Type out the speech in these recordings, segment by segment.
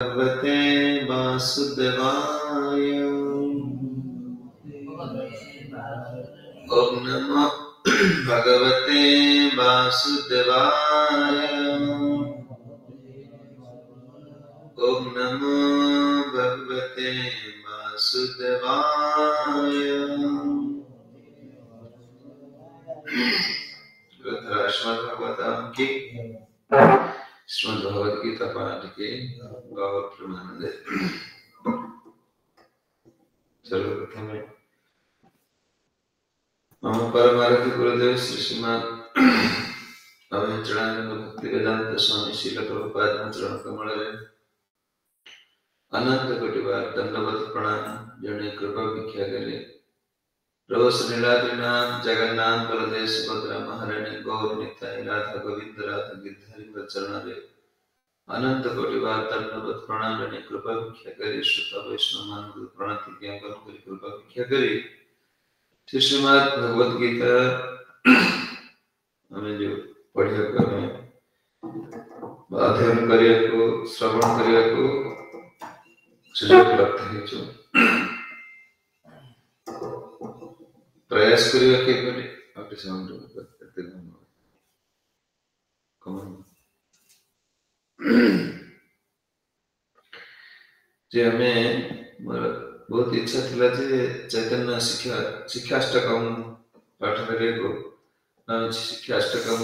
भगवते वासुदेवाय। ओम नमो भगवते वासुदेवाय। ओम नमो भगवते वासुदेवाय। श्रीमद् भागवतम की श्रीमद् भगवद गीता पाठ के गौर प्रेमानंद। चलो प्रथम मम परमारथ गुरुदेव श्री श्रीमद् अभयचरणानंद भक्ति वेदांत स्वामी श्रील प्रभुपाद चरण कमल अनंत कोटि बार दंडवत प्रणाम। जने कृपा भिक्षा करे प्रभु श्रीलाद्री नाम जगन्नाथ बलदेव सुभद्रा महारानी गौर निताय राधा गोविंद राधा गिरधारी चरण रे अनंत कोटि बार दंडवत प्रणाम। जने कृपा भिक्षा करे श्रुत वैष्णव मान प्रणति ज्ञापन करी कृपा भिक्षा करे श्रीमद् भगवद गीता हमें जो पढ़िया अध्ययन करिया को श्रवण करिया को सुयोग प्राप्त है। जो प्रयास करिया के करे आपके सामने करते हैं। कमन जे हमें बहुत इच्छा थिला जे चैतन्य शिक्षाष्टकम पाठ करिया को शिक्षाष्टकम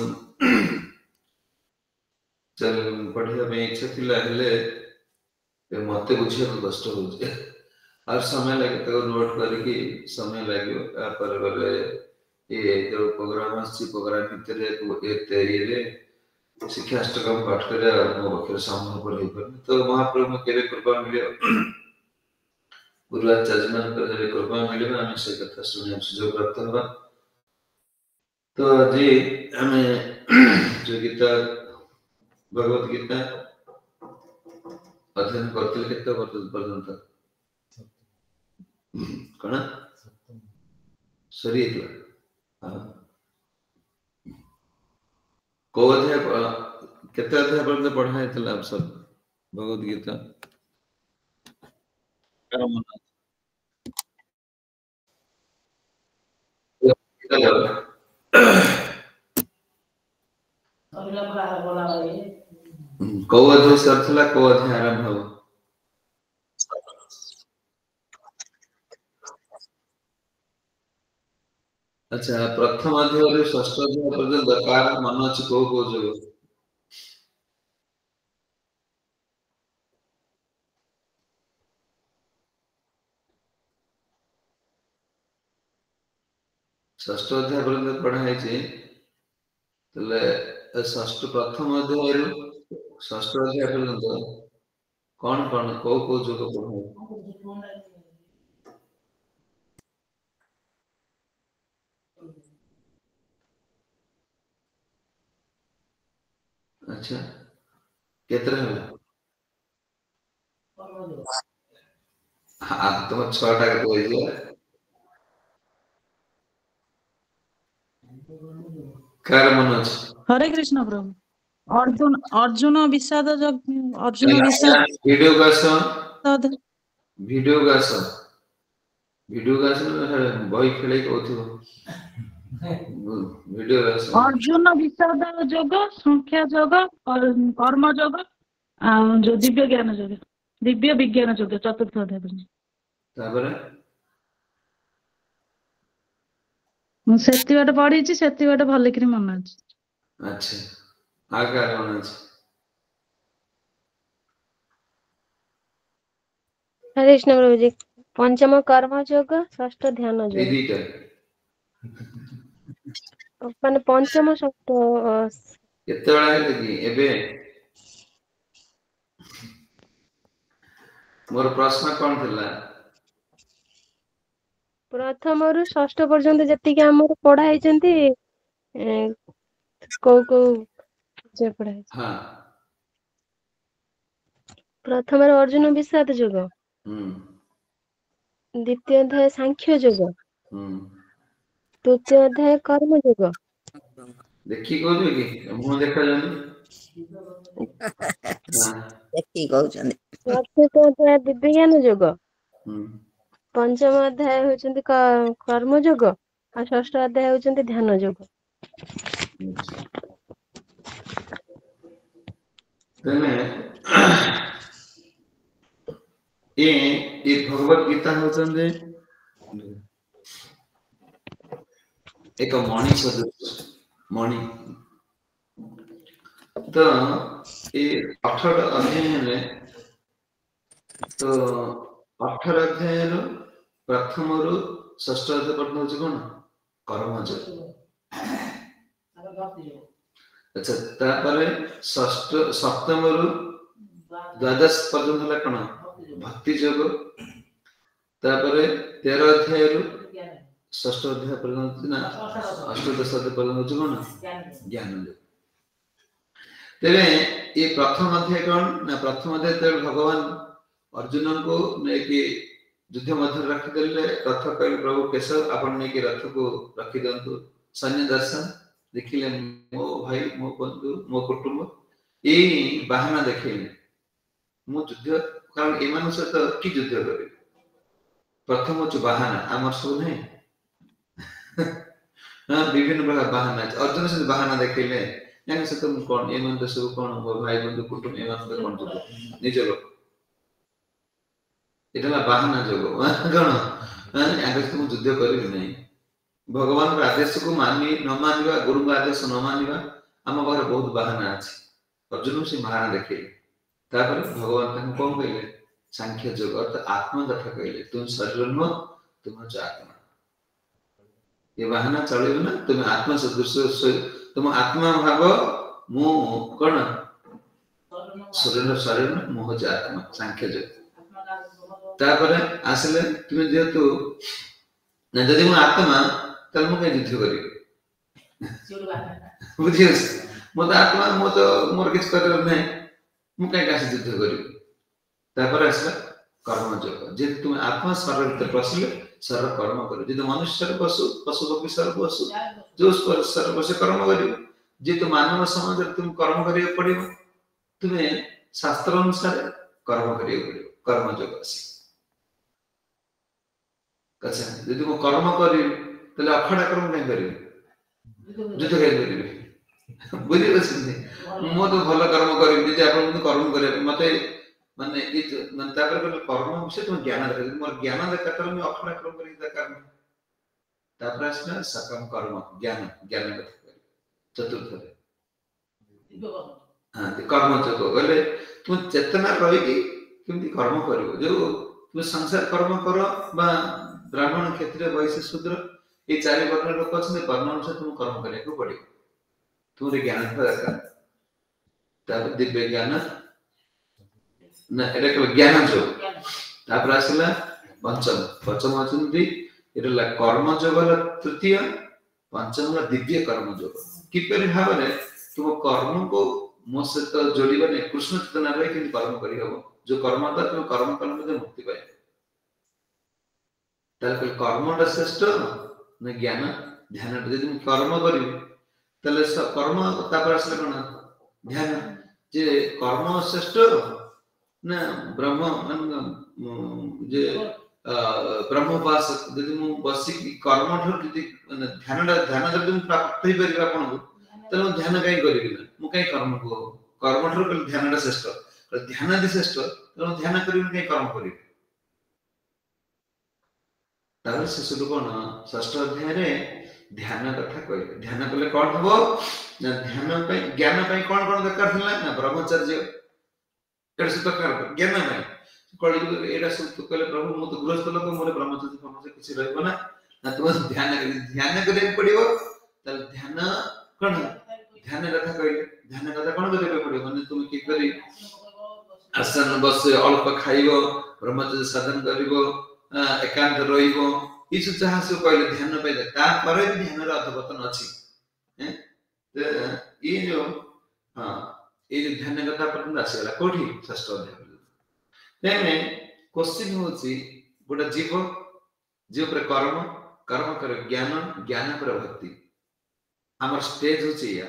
चल पढ़िया में इच्छा थिला हेले मते बुझिया को कष्ट हो जाए और समय लगे तो नोट करके समय लगे पर गले ये जो प्रोग्राम अछि प्रोग्राम भितरे तो एते ये शिक्षाष्टकम पाठ करे मो बखर सामने पर ही पर तो महाप्रभु में केरे कृपा मिले गुरुआचार्य मान कर जरे कृपा मिले हमें से कथा सुने सुयोग प्राप्त होगा। तो जी हमें जो गीता भगवत गीता अध्ययन करते कितना पर्यंत कण सरी को अध्याय केते अध्याय पर्यंत पढ़ाई थला आप सब भगवत गीता को अध्याय सरथला को अध्याय आरंभ हो। अच्छा प्रथम अध्याय षष्ठ अध्याय पर्यंत कार मन अछि को जगह षष्ठ अध्याय पर्यंत पढ़ाई छे तले षष्ठ प्रथम अध्याय षष्ठ अध्याय पर्यंत कौन कौन को जगह पढ़ाई। अच्छा केतरा है हां तुम 6टा के बोलिए कार मनोज हरे कृष्ण प्रभु अर्जुन विषाद अर्जुन विषाद वीडियो गास बही खेले कहथिबो वीडियो गास अर्जुन विषाद योग संख्या योग कर्म योग जो दिव्य ज्ञान योग दिव्य विज्ञान योग चतुर्थ अध्याय ताबरे सेति बाटे पढ़ी सेति बाटे भल कि मन अछि। अच्छा आकार मन अछि। हरे कृष्ण प्रभु जी पंचम कर्म योग षष्ठ ध्यान योग एदिटा माने पंचम षष्ठ केते बडा है कि एबे मोर प्रश्न कोन थिला प्रथम रु षष्ठ पर्यंत जति के हमर पढ़ा हैचंती को जे पढ़ा है। हां प्रथम रु अर्जुन विषाद योग द्वितीय अध्याय सांख्य योग तृतीय अध्याय कर्म योग देखी को जो कि मुंह देखा जानी ଦେଖିକି କହୁଛନ୍ତି। ଚତୁର୍ଥ ଅଧ୍ୟାୟ ଦିବ୍ୟ ଜ୍ଞାନ ଯୋଗ, ହୁଁ। ପଞ୍ଚମ ଅଧ୍ୟାୟ ହଉଛନ୍ତି କର୍ମ ଯୋଗ, ଆଉ ଷଷ୍ଠ ଅଧ୍ୟାୟ ହଉଛନ୍ତି ଧ୍ୟାନ ଯୋଗ। ତେଣୁ ଏ ଭଗବତ ଗୀତା ହଉଛନ୍ତି ଏକ ମଣି ସଦୃଶ ମଣି। ତ ଏ 18 ଅଧ୍ୟାୟରେ ତ 18 ଅଧ୍ୟାୟରୁ ପ୍ରଥମରୁ ଷଷ୍ଠ ଅଧ୍ୟାୟ ପର୍ଯ୍ୟନ୍ତ ହଉଛି କଣ? କର୍ମଯୋଗ। ଆଚ୍ଛା, ତାପରେ ସପ୍ତମରୁ ଦ୍ୱାଦଶ ପର୍ଯ୍ୟନ୍ତ ହେଲା କଣ? ଭକ୍ତି ଯୋଗ। ତାପରେ 13 ଅଧ୍ୟାୟରୁ ଷଷ୍ଠ ଅଧ୍ୟାୟ ପର୍ଯ୍ୟନ୍ତ ନା ଅଷ୍ଟଦଶ ଅଧ୍ୟାୟ ପର୍ଯ୍ୟନ୍ତ ହଉଛି କଣ? ଜ୍ଞାନ ଯୋଗ। ତେବେ ଏ ପ୍ରଥମ ଅଧ୍ୟାୟ କଣ ନା, ପ୍ରଥମ ଅଧ୍ୟାୟ ତେବେ ଭଗବାନ ଅର୍ଜୁନଙ୍କୁ ନେଇକି ଯୁଦ୍ଧ ମଧ୍ୟରେ ରଖିଦେଲେ। ରଥ କହିଲେ ପ୍ରଭୁ କେଶବ ଆପଣ ନେଇକି ରଥକୁ ରଖିଦିଅନ୍ତୁ। ସୈନ୍ୟ ଦର୍ଶନ ଦେଖିଲେ, ମୋ ଭାଇ, ମୋ ବନ୍ଧୁ, ମୋ କୁଟୁମ୍ବ ଏଇ ବାହାନା ଦେଖେଇଲେ ମୁଁ ଯୁଦ୍ଧ, କାରଣ ଏମାନଙ୍କ ସହିତ କି ଯୁଦ୍ଧ କରିବି? ପ୍ରଥମ ହଉଛି ବାହାନା। ଆମର ସବୁ ନାହିଁ ବିଭିନ୍ନ ପ୍ରକାର ବାହାନା ଅଛି। ଅର୍ଜୁନ ସେମିତି ବାହାନା ଦେଖେଇଲେ, ଏମାନଙ୍କ ସହିତ ମୁଁ କଣ, ଏମାନଙ୍କ ସବୁ କଣ, ମୋ ଭାଇ ବନ୍ଧୁ କୁଟୁମ୍ବ ଏମାନଙ୍କ ସହିତ କଣ ଯୁଦ୍ଧ, ନିଜ ଲୋକ। এটা ହେଲା ବାହାନା ଯୋଗ। କଣ ଆଗ ମୁଁ ଯୁଦ୍ଧ କରିବି ନାହିଁ। ଭଗବାନଙ୍କ ଆଦେଶକୁ ମାନି ନ ମାନିବା, ଗୁରୁଙ୍କ ଆଦେଶ ନ ମାନିବା, ଆମ ପାଖରେ ବହୁତ ବାହାନା ଅଛି। ଅର୍ଜୁନକୁ ସେ ବାହାନା ଦେଖେଇଲେ। ତାପରେ ଭଗବାନ ତାଙ୍କୁ କଣ କହିଲେ? ସାଂଖ୍ୟ ଯୋଗ ଅର୍ଥାତ ଆତ୍ମ କଥା କହିଲେ। ତୁମ ଶରୀର ନୁହଁ, ତୁମ ହଉଛି ଆତ୍ମା। ଏ ବାହାନା ଚଳିବ ନା? ତୁମେ ଆତ୍ମ ସଦୃଶ, ତୁମ ଆତ୍ମା ଭାବ ମୁଁ କଣ? ଶରୀର ମୁଁ ହଉଛି ଆତ୍ମା। ସାଂଖ୍ୟ ଯୋଗ। ତାପରେ ଆସିଲେ, ତୁମେ ଯେହେତୁ ଯଦି ମୁଁ ଆତ୍ମା, ତାହେଲେ ମୁଁ କାହିଁ ଯୁଦ୍ଧ କରିବି? ବୁଝିପାରୁଛି? ମୁଁ ତ ଆତ୍ମା, ମୁଁ ତ ମୋର କିଛି କରିବାର ନାହିଁ, ମୁଁ କାହିଁକି ଆସି ଯୁଦ୍ଧ କରିବି? ତାପରେ ଆସିଲା କର୍ମଯୋଗ। ଯେହେତୁ ତୁମେ ଆତ୍ମା ଶରୀର ଭିତରେ ପଶିଲେ, ଶରୀର କର୍ମ କରିବ। ଯଦି ମନୁଷ୍ୟର ପଶୁ, ପଶୁ ପକ୍ଷୀ ଶରୀର ପଶୁ, ଯୋଉ ଶରୀର ପଶୁ କର୍ମ କରିବ। ଯେହେତୁ ମାନବ ସମାଜରେ ତୁମେ କର୍ମ କରିବାକୁ ପଡିବ, ତୁମେ ଶାସ୍ତ୍ର ଅନୁସାରେ କର୍ମ କରିବାକୁ ପଡିବ। କର୍ମଯୋଗ ଆସି। ଆଚ୍ଛା, ଯଦି ମୁଁ କର୍ମ କରିବି, ତାହେଲେ ଅଖଣ୍ଡ କର୍ମ କାହିଁ କରିବି? ଯୁଦ୍ଧ କାହିଁ କରିବି? ବୁଝିପାରୁଛନ୍ତି? ମୁଁ ତ ଭଲ କର୍ମ କରିବି, ଯଦି ଆପଣ କର୍ମ କରିବା ପାଇଁ ମତେ ମାନେ ତାପରେ କହିଲେ କର୍ମ ବିଷୟରେ ତୁମ ଜ୍ଞାନ ଦରକାର। ଯଦି ମୋର ଜ୍ଞାନ ଦରକାର, ତାହେଲେ ମୁଁ ଅଖଣ୍ଡ କର୍ମ କରିକି ଦରକାର ନାହିଁ। ତାପରେ ଆସିଲା ସକମ କର୍ମ, ଜ୍ଞାନ କଥା କହିଲେ ଚତୁର୍ଥରେ। କର୍ମଯୋଗ କହିଲେ ତୁମ ଚେତନା ରହିକି କେମିତି କର୍ମ କରିବ। ଯୋଉ ତୁମେ ସଂସାର କର୍ମ କର, ବା ବ୍ରାହ୍ମଣ, କ୍ଷତ୍ରିୟ, ବୈଶ୍ୟ, ଶୂଦ୍ର ଏଇ 4 ବର୍ଣ୍ଣ ଲୋକ ଅଛନ୍ତି, ବର୍ଣ୍ଣ ଅନୁସାରେ ତୁମକୁ କର୍ମ କରିବାକୁ ପଡିବ। ତୁମର ଜ୍ଞାନ ଥିବା ଦରକାର। ତାପରେ ଦିବ୍ୟ ଜ୍ଞାନ, ନା ଏଟା କହିଲେ ଜ୍ଞାନ ଯୋଗ। ତାପରେ ଆସିଲା ପଞ୍ଚମ ଅଛନ୍ତି, ଏଟା ହେଲା କର୍ମ ଯୋଗର ତୃତୀୟ, ପଞ୍ଚମ ହେଲା ଦିବ୍ୟ କର୍ମ ଯୋଗ। କିପରି ଭାବରେ ତୁମ କର୍ମକୁ ମୋ ସହିତ ଯୋଡ଼ିବା ନାହିଁ, କୃଷ୍ଣ ଚେତନା ରହି କେମିତି କର୍ମ କରିହବ। ଯୋଉ କର୍ମ ଦ୍ୱାରା ତୁମେ କର୍ମ କଲେ ମଧ୍ୟ ମୁକ୍ତି ପାଇବ। ତାହେଲେ କର୍ମଟା ଶ୍ରେଷ୍ଠ ନା ଜ୍ଞାନ ଧ୍ୟାନଟା? ଯଦି ମୁଁ କର୍ମ କରିବି, ତାହେଲେ କର୍ମ, ତାପରେ ଆସିଲେ କଣ? ଧ୍ୟାନ। ଯେ କର୍ମ ଶ୍ରେଷ୍ଠ ନା ବ୍ରହ୍ମ, ଯେ ବ୍ରହ୍ମ ଉପାସକ, ଯଦି ମୁଁ ବସିକି କର୍ମ ଠାରୁ ଯଦି ଧ୍ୟାନ ଯଦି ମୁଁ ପ୍ରାପ୍ତ ହେଇପାରିବି ଆପଣଙ୍କୁ, ତାହେଲେ ମୁଁ ଧ୍ୟାନ କାହିଁ କରିବି ନା? ମୁଁ କାହିଁ କର୍ମକୁ, କର୍ମ ଠାରୁ କହିଲେ ଧ୍ୟାନଟା ଶ୍ରେଷ୍ଠ। ଧ୍ୟାନ ଯଦି ଶ୍ରେଷ୍ଠ, ତାହେଲେ ମୁଁ ଧ୍ୟାନ କରିବି କାହିଁ କର୍ମ କରିବି? ତାପରେ ଶିଶୁଠୁ କଣ? ଷଷ୍ଠ ଅଧ୍ୟାୟରେ ଧ୍ୟାନ କଥା କହିଲେ। ଧ୍ୟାନ କଲେ କଣ ହବ ନା, ଧ୍ୟାନ ପାଇଁ, ଜ୍ଞାନ ପାଇଁ କଣ ଦରକାର ଥିଲା ନା? ବ୍ରହ୍ମଚର୍ଯ୍ୟ। ଏଟା ସବୁ ଦରକାର ଜ୍ଞାନ ପାଇଁ। କଳିଯୁଗରେ ଏଇଟା ସବୁ କହିଲେ, ପ୍ରଭୁ ମୁଁ ତ ଗୃହସ୍ଥ ଲୋକ, ମୋର ବ୍ରହ୍ମଚର୍ଯ୍ୟ କିଛି ରହିବ ନା? ତୁମ ଧ୍ୟାନ କରିବାକୁ ପଡିବ। ତାହେଲେ ଧ୍ୟାନ କଣ? ଧ୍ୟାନ କଥା କହିଲେ। ଧ୍ୟାନ କଥା କଣ କରିବାକୁ ପଡିବ? ମାନେ ତୁମେ କିପରି ଆସନ ବସ, ଅଳ୍ପ ଖାଇବ, ବ୍ରହ୍ମଚର୍ଯ୍ୟ ସାଧନ କରିବ, ଏକାନ୍ତ ରହିବ, ଏସବୁ ଯାହା ସବୁ କହିଲେ ଧ୍ୟାନ ପାଇଲେ। ତାପରେ ବି ଧ୍ୟାନର ଅଧପତନ ଅଛି। ଏଇ ଯୋଉ ଧ୍ୟାନ କଥା ପର୍ଯ୍ୟନ୍ତ ଆସିଗଲା କୋଉଠି? ଷଷ୍ଠ ଅଧ୍ୟାୟ ପର୍ଯ୍ୟନ୍ତ। ତେଣୁ କୋଶ୍ଚିନ୍ ହଉଛି, ଗୋଟେ ଜୀବ ଉପରେ କର୍ମ କରେ ଜ୍ଞାନ, ଜ୍ଞାନ ପରେ ଭକ୍ତି। ଆମର ଷ୍ଟେଜ ହଉଛି ଏଇଆ।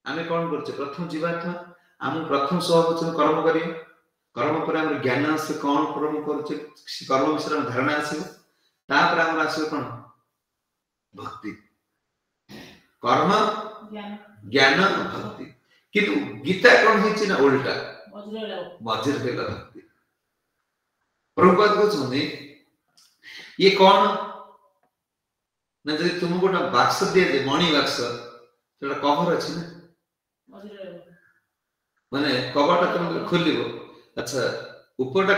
आमे कोन करछे प्रथम जीवार्थ हम प्रथम स्वभाव कर्म करियो कर्म पर हम ज्ञान से कोन कर्म करछे कर्म विषय धारणा आसीबो तापर हम आसीबो कोन भक्ति कर्म ज्ञान भक्ति किंतु गीता कोन हिची ना उल्टा मझिर भेला भक्ति प्रभुपाद कहछन्ती ये कौन ना जदि तुम गोटा बाक्स दिए दे मणि बाक्स सेटा कवर अछि ना माने कवरटा तुम खोलिबो अच्छा ऊपरटा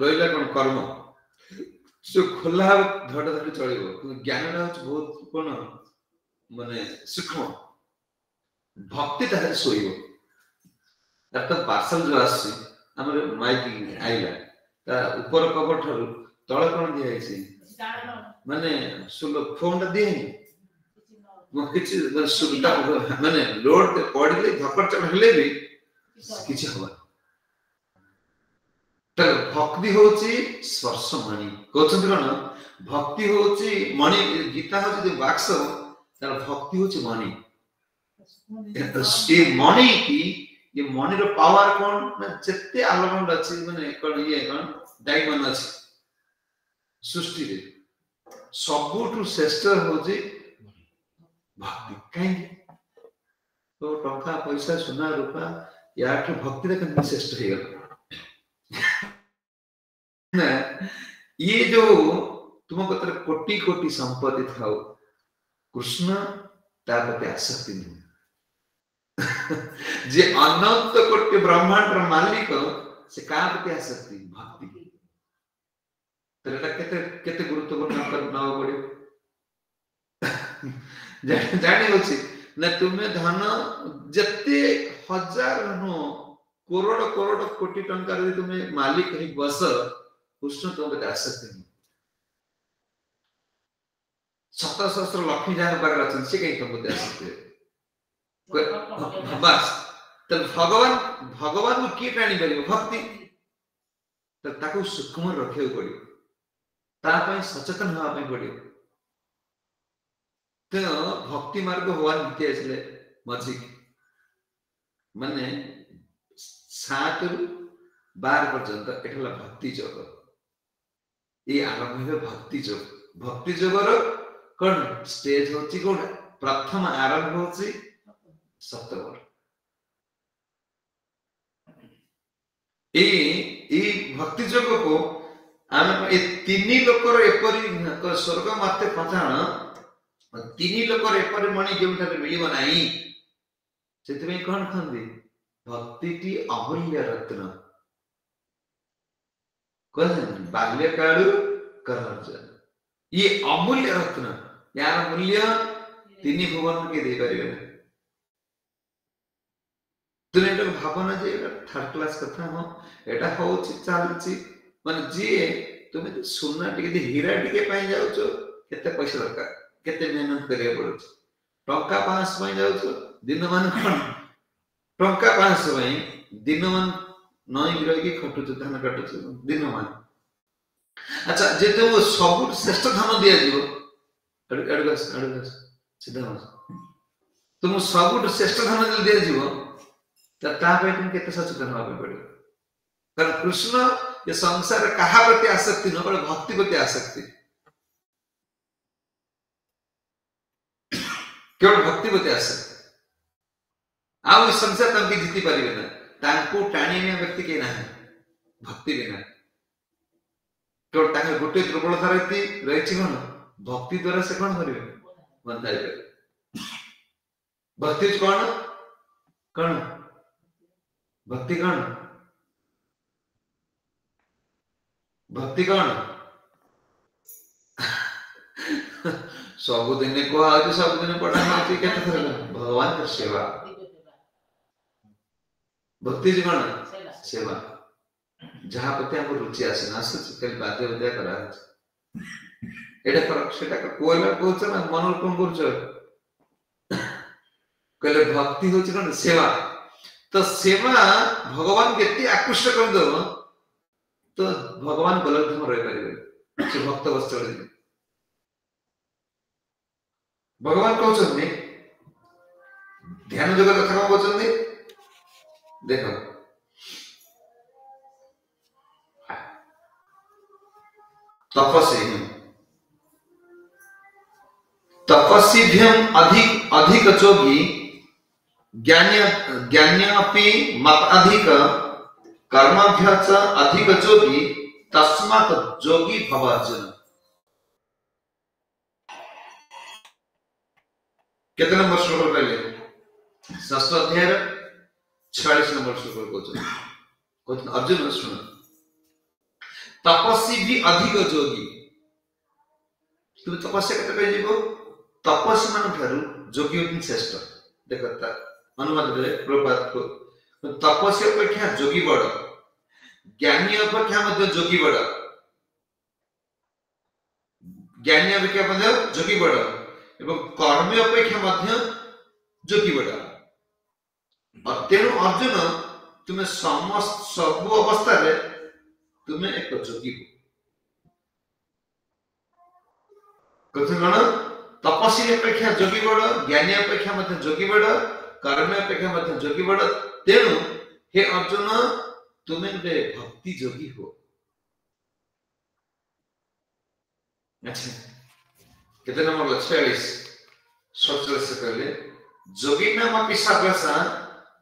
रहिला कोन कर्म जो खोला धड़ धड़ चलिबो ज्ञानटा होछ बहुत कोन माने सूक्ष्म भक्ति ताहे सोइबो त पार्सल जो आसी हमर माइक आइला ता ऊपर कवर ठारू तळे कोन दिया आइछि माने सुलो फोन दिए मो किछि सुविधा माने लोड ते पड़ले धक्कर चढ़ हेले भी किछि हवा त भक्ति होछि स्पर्श मणि कहछन कोन भक्ति होछि मणि गीता होछि जे वाक्स तर भक्ति होछि मणि ये मणि की ये मणि रो पावर कोन ना जत्ते आलोकन अछि माने कोन ये कोन डायमंड अछि सृष्टि रे सबुठु श्रेष्ठ होछि भक्ति काई तो टंका पैसा सोना रूपा याठु भक्ति रे केन श्रेष्ठ हे गला ना ये जो तुम कतर कोटि कोटि संपत्ति थाओ कृष्ण तापते आसक्ति नहीं जे अनंत कोटि ब्रह्मांड रो मालिक से का प्रति आसक्ति भक्ति तेरा केते केते गुरुत्वपूर्ण न पड़े जाने होछि ना तुमे धन जत्ते हजार नो करोड़ करोड़ कोटि टंका रे तुमे मालिक ही बस कृष्ण तुम पे आसक्ति नहीं सत सहस्र लक्ष्मी जहाँ पर अछन से कहीं तुम पे आसक्ति बस तो भगवान भगवान को की टाणी परिबो भक्ति तो ताको सूक्ष्म रखे पड़ियो ता पई सचेतन होआ पई पड़ियो तो भक्ति मार्ग भगवान गीते आसले मझी माने 7 रु 12 पर्यंत एठला भक्ति योग ये आरंभ है भक्ति योग रो कोन स्टेज होची कोन प्रथम आरंभ होची सप्तवर ए भक्ति योग को आम ए तीन लोकर एपरी स्वर्ग माते पचाण तीन लोकर एपरी मणि जेउठारे मिलिबो नाही सेतमे कोन खंदी भक्ति की अमूल्य रत्न कहन बाल्य काल करर्जन ये अमूल्य रत्न यार मूल्य तीन भुवन के दे परिबे तुने तो भावना जे थर्ड क्लास कथा हो एटा हो चालची माने जे तुमे तो सोना टिके हीरा टिके पाई जाउ छो केते पैसा दरकार केते मेहनत करिया पड़ो टंका 5 पाई जाउ छो दिन मान कोन टंका 5 पाई दिन मान नई गिरई की खटु छ धान काटु छ दिन मान अच्छा जे तो सब श्रेष्ठ धन दिया जीवो अडगस सीधा तुम सब श्रेष्ठ धन दिया जीवो ता पे तुम केते सचेतन होबे पड़ियो कारण कृष्ण ये संसार कहा प्रति आसक्ति न पर भक्ति प्रति आसक्ति केवल भक्ति प्रति आसक्ति आ संसार तंकी जीति परिबे ना तांको टाणीनिया व्यक्ति के नाही भक्ति बिना केवल तांके गोटे दुर्बलता रहिछि कोन भक्ति द्वारा से कोन करिवे बंधाई पे भक्ति कोन कोन भक्ति कोन भक्ति कोन सब दिन को आज सब दिन पढ़ा माती केते थर भगवान का सेवा भक्ति जी कोन सेवा जहां प्रति हम रुचि आसे ना सच कल बाते बदया करा एटा फरक सेटा कोइला कोच ना मनोर कोन करछ कहले भक्ति होछ कोन सेवा तो सेवा भगवान केते आकृष्ट कर दो तो भगवान गलत हम रह परिबे से भक्त वस्त्र भगवान कहउछन ଧ୍ୟାନ ଯୋଗ କଥା କଣ କହୁଛନ୍ତି ଦେଖ, तपस्वीभ्यम अधिक जोगी ज्ञान्यपि मत अधिक कर्मभ्य च अधिक जोगी तस्मात् जोगी भव अर्जुन। कितने नंबर श्लोक पहले? षष्ठ अध्याय 46 नंबर श्लोक कहते अर्जुन सुन, तपस्वी भी अधिक जोगी, तुम तपस्या करते जीव तपस्वी मान ठारू जोगी होती श्रेष्ठ। देख अनुवाद प्रपात को तपस्या अपेक्षा जोगी बड़, ज्ञानी अपेक्षा मध्य जोगी बड़, ज्ञानी अपेक्षा मध्य जोगी बड़ एवं कर्मी अपेक्षा मध्य जोगी बड़। तेणु अर्जुन तुम्हें समस्त सब अवस्था रे तुम्हें एक जोगी हो। कथन कौन? तपस्वी अपेक्षा जोगी बड़, ज्ञानी अपेक्षा मध्य जोगी बड़, कर्म अपेक्षा मध्य जोगी बड़। तेणु हे अर्जुन तुम्हें भक्ति जोगी हो। अच्छा कितने नंबर? 46 से कहले जोगी नाम अपि सर्वसा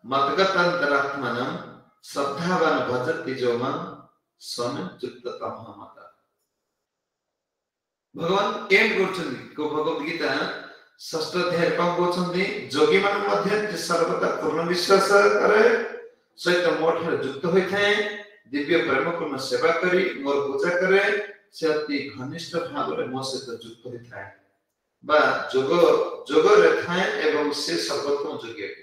मद्गतान्तरात्मनं श्रद्धावान भजति जो मां समेत युक्ततमः मता। भगवान एंड करछन्ति को भगवत गीता षष्ठ अध्याय कम कहछन्ति जोगी मान मध्य सर्वदा पूर्ण विश्वास करे, सहित मोठ युक्त होई थाए, दिव्य प्रेम पूर्ण सेवा करी मोर पूजा करे, से अति घनिष्ठ भाव रे मो सहित युक्त होई थाए बा जोग रे थाए एवं से सर्वोत्तम जोगी है।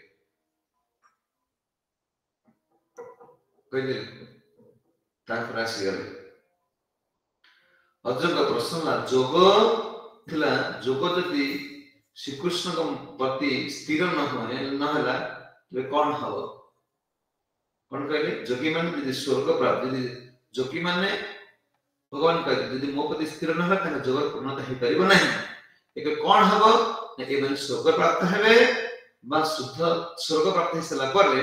तापर आसीगले अर्जुन का प्रश्न जोग थिला, जोग जदि श्रीकृष्ण को प्रति स्थिर न होए न हला तबे कोन हबो? कोन कहले जोगी माने यदि स्वर्ग प्राप्त, यदि जोगी माने भगवान कहते यदि मो प्रति स्थिर न होला त जोग पूर्णता हे परिबो नहीं। एक कोन हबो? ए माने स्वर्ग प्राप्त हेबे बा शुद्ध स्वर्ग प्राप्त हेसला परे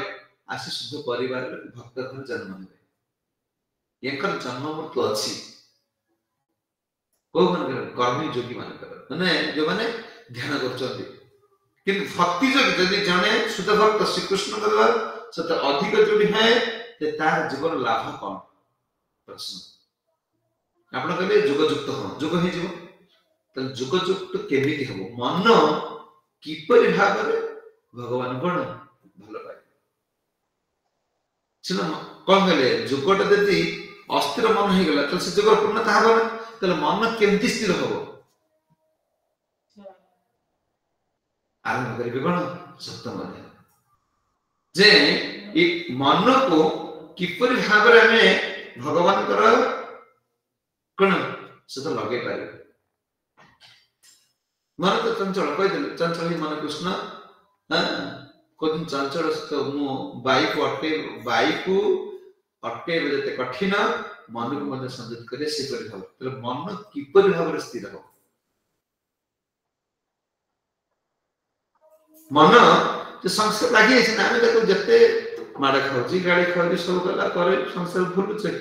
आसी शुद्ध परिवार भक्त घर जन्म हेबे। एकर जन्म मृत्यु अछि को मन करे? कर्मी जोगी मान करे माने जो माने ध्यान करछन्ति। किंतु भक्ति जोगी जदि जने शुद्ध भक्त श्री कृष्ण करवा सत अधिक जोड़ी है ते तार जीवन लाभ कौन? प्रश्न आपण कहले जोग युक्त हो, जोग हे जीव त जोग युक्त केमिति हबो? मन किपरि भाव रे भगवान कोन भलो पाए सिना कोन कहले जोगटा जदि अस्थिर मन हे गेला त से जोग पूर्णता हबो ना। तले मन केमिति स्थिर हबो? आरंभ करिबे कोन? सप्तम अध्याय जे ए मन को किपरि भाव रे हमें भगवान कर कोन से तो लगे पारे। मन तो चंचल कहि देले, चंचल ही मन कृष्ण हां कोन चंचल तो मो बाई को अटके जते कठिन मन को मध्य संयत करे से करि हो। तले मन किपरि भाव रे स्थिर हो? मन जो संसार लागि छै ना, हम देखो जते माड़ खाउची गाड़ी खाउची सब कला करे संसार भूल छै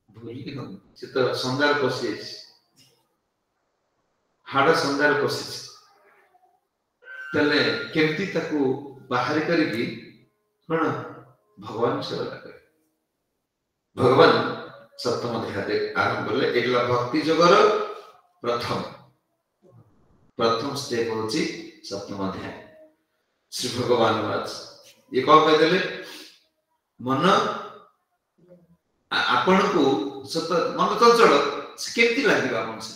भूली हम से तो संसार पसी हाड़ संसार पसी तले केमती ताकू बाहर करिकी कोन भगवान सेवा करे। भगवान सप्तम अध्याय आरंभ करले एकला भक्ति जोगर प्रथम स्टेप होची सप्तम अध्याय। श्री भगवान वाच ये कह कह देले मन आपण को सत मन चंचल केमती लागिबा मन से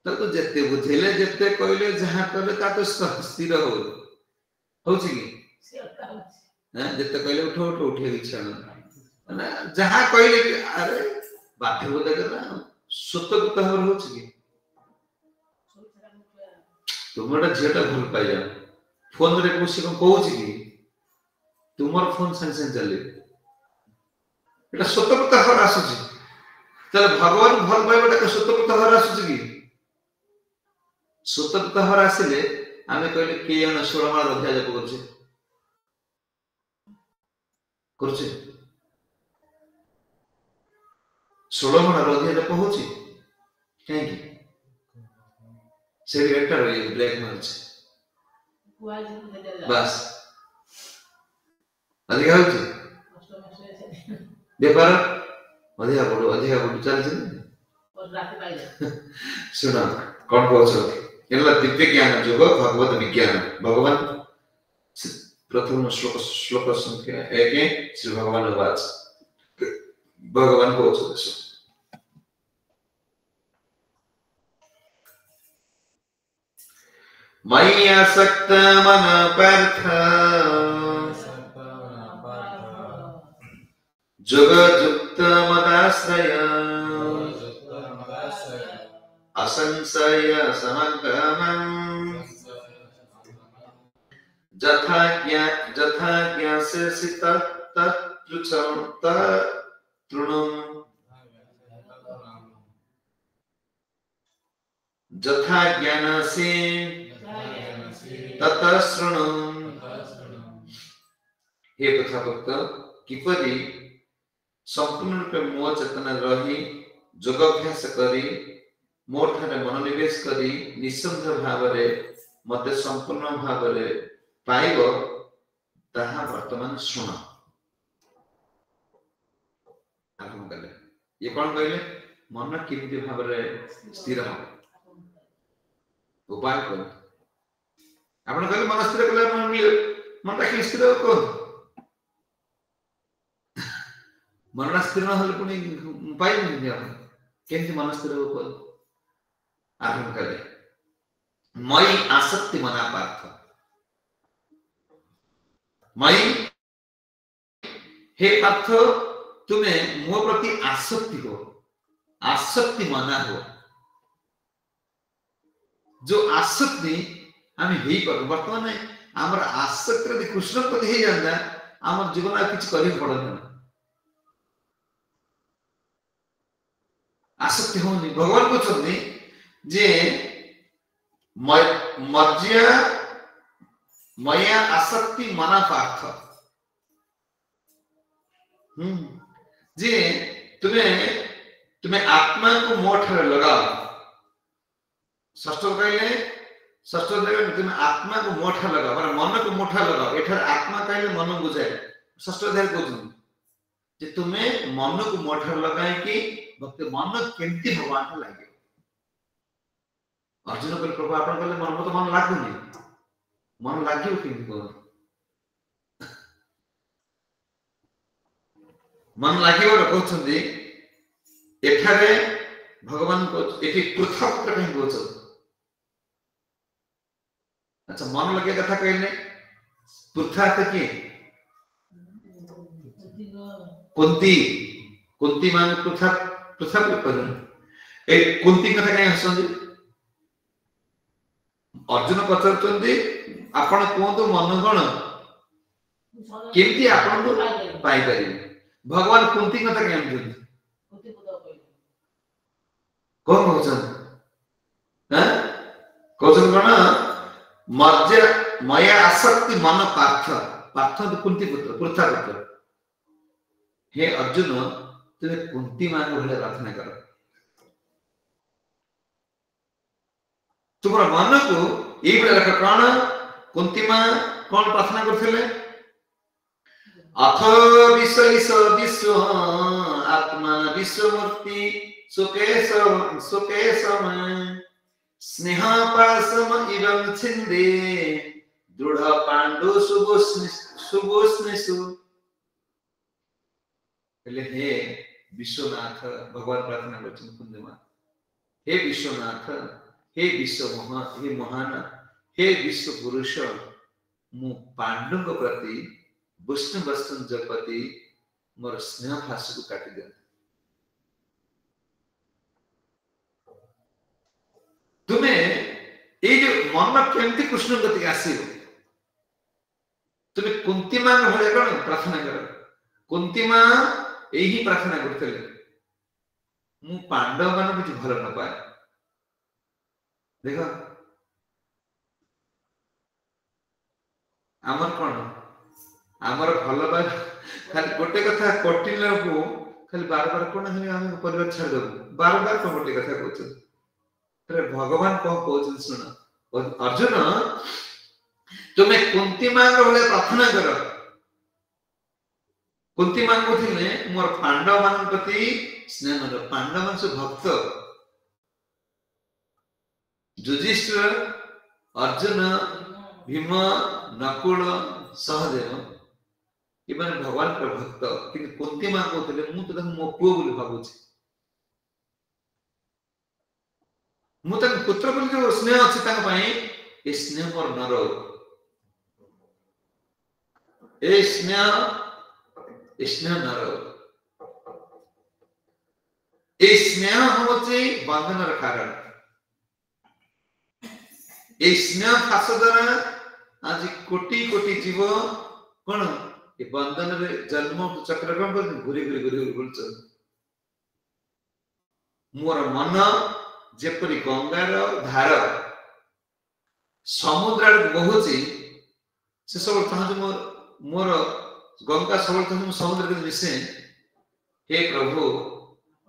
तो जते बुझेले जते कहले जहां करले ता तो स्थिर हो छी कि हैं जते कहले उठो उठो उठे इच्छा ना जहां कहले कि अरे बाध्य हो देला सत को कहर हो छी कि तुमरा झेटा भूल पाई जा फोन रे कुछ को कहू छी कि तुमर फोन संग चले एटा सत को कहर आसु छी तले भगवान भल पाइबा का सत को कहर आसु छी कि सत को कहर आसिले आमे कहले के जन 16 माळ अध्याय जप करछे 16 माळ अध्याय जप होछि काहे कि से बेटा रही ब्रेक मारछे बस अधिक होछि व्यापार अधिक बड़ चलछे सुना कौन कहछ एला दिव्य ज्ञान जोग भगवत विज्ञान भगवान प्रथम श्लोक संख्या 1 श्री भगवान वाच भगवान कहछ मयि आसक्त मन पार्थ जोग युक्त मदाश्रय असंशय समगमम् जथा ज्ञास्यसि तत्पृच्छं तृणम् जथा ज्ञानसि ततः शृणु। हे प्रथाभक्त किपरि संपूर्ण रूपे मो चेतना रही योगाभ्यास करी मोठारे मनोनिवेश करी निसंदेह भावरे मते संपूर्ण भावरे पाइब ताहा वर्तमान शुण। आरंभ कले ये कौन कहले मन किमती भावरे स्थिर हो उपाय कर आपण कहले मन स्थिर कले मन राखी स्थिर को मन स्थिर न होले पुनी उपाय नहीं दिया केमती मन स्थिर को आरंभ कले मयि आसक्ति मना पार्थ मयि हे पार्थ तुम्हें मो प्रति आसक्ति हो आसक्ति मना हो जो आसक्ति आम ही कर वर्तमान आमर आसक्ति यदि कृष्ण प्रति ही जाता आमर जीवन आ किछ करि पड़ना आसक्ति होनी भगवान कहते जे मया आसक्ति मना पार्थ जे तुम्हें आत्मा को मोठरे लगाओ षष्ठ कहले षष्ठ तुम्हें आत्मा को मोठा लगाओ माने मन को मोठा लगाओ एठार आत्मा कहले मन बुझाए षष्ठ अध्याय कहउछन जे तुम्हें मन को मोठा लगाए कि भक्त मन केमती भगवान को लागे अर्जुन कहले प्रभु आपण कहले मन तो मन लागुनी मन लागियो केमती को मन लागियो कहउछन एठारे भगवान को एठी पृथक कहीं कहउछन अच्छा मन लगे कथा कहले पृथक के कुंती मान पृथक कहले ए कुंती कथा कहीं हसंदी अर्जुन पचारचंदी आपण कोंतो मन कोन केमती आपण को पाई परिबे भगवान कुंती कथा कहीं हसंदी कौन कहउछन हैं कहउछन कोन मया आसक्ति मन पार्थ पार्थ कुंती पुत्र पृथक पुत्र हे अर्जुन तुम्हें कुंती मां भले प्रार्थना करो तुम्हारा मन को ये बड़े रख प्राण कुंती मां कौन प्रार्थना करथिले अथ विश्व आत्मा विश्वमूर्ति सुकेशम स्नेह पासम इवं छिंदे दृढ़ पांडु सुबोस्निसु हे विश्वनाथ भगवान प्रार्थना करछन कुंदमा हे विश्वनाथ हे विश्व महान हे विश्व पुरुष मु पांडु को प्रति विष्णु वस्तु जपति मोर स्नेह फास को काटी दे तुम्हें ये जो मन केमती कृष्ण गति आसीबो तुम्हें कुंती मां भले कोन प्रार्थना करो कुंती मां यही प्रार्थना करथिले मु पांडव मान कुछ भल न पाए देखो आमर कौन आमर भल बार खाली गोटे कथा कटिला को खाली बार बार कौन हम परिवार छाड़ देबो बार बार कौन गोटे कथा कहछ अरे भगवान कौन कहछ सुन अर्जुन तुम्हें कुंती मां रे प्रार्थना करो कुंती मां को थिले मोर पांडव मान प्रति स्नेह न पांडव मान से भक्त युधिष्ठिर अर्जुन भीम नकुल सहदेव इमान भगवान के भक्त किंतु कुंती मां को थिले मु तो मो पुओ बोली भाबुछि मु तक पुत्र बोली जो स्नेह अछि तक पई ए स्नेह मोर न रो ए स्नेह न रो ए स्नेह होछि बंधनर कारण ए स्नेह फास द्वारा आज कोटि कोटि जीव कोन ए बंधन रे जन्म चक्रक्रम पर घुरी घुरी घुरी बुलछ मोर मन जेपरि गंगार धार समुद्र बहुची से सब चाहू मोर गंगा सब चाहू समुद्र के मिसे हे प्रभु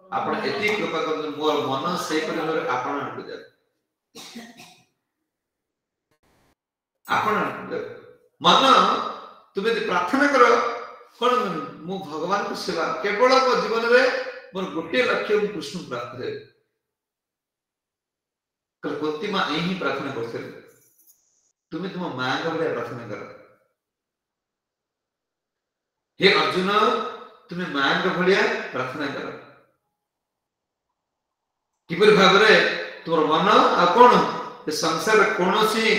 आपण एति कृपा कर मोर मन से पर आपण को जा आपण मन तुमे प्रार्थना करो कोन मु भगवान को सेवा केवल को जीवन रे मोर गोटे लक्ष्य कृष्ण प्राप्त है कलपति मां यही प्रार्थना करते तुम्हें तुम मां का बड़े प्रार्थना करो हे अर्जुन तुम्हें मां का बढ़िया प्रार्थना करो किपर भाव रे तोर मन आ कोन ए संसार कोनोसी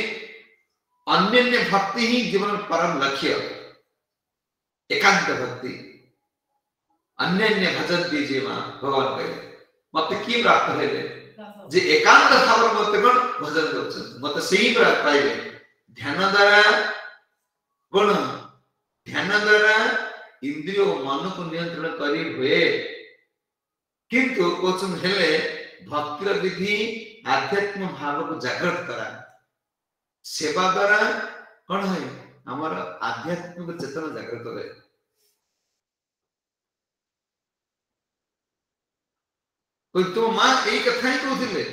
अन्य भक्ति ही जीवन परम लक्ष्य एकांत भक्ति अन्य भजन दीजिए मां भगवान कहे मत की प्राप्त है जे एकांत भाव मत कोन भजन करछन मत सही प्राप्त पाइबे ध्यान द्वारा कोन ध्यान द्वारा इंद्रिय मन को नियंत्रण करी हुए किंतु कोचन हेले भक्तिर विधि आध्यात्म भाव को जागृत करा सेवा द्वारा कौन है हमारा आध्यात्मिक चेतना जागृत है कोई तुम मां यही कथा ही कहते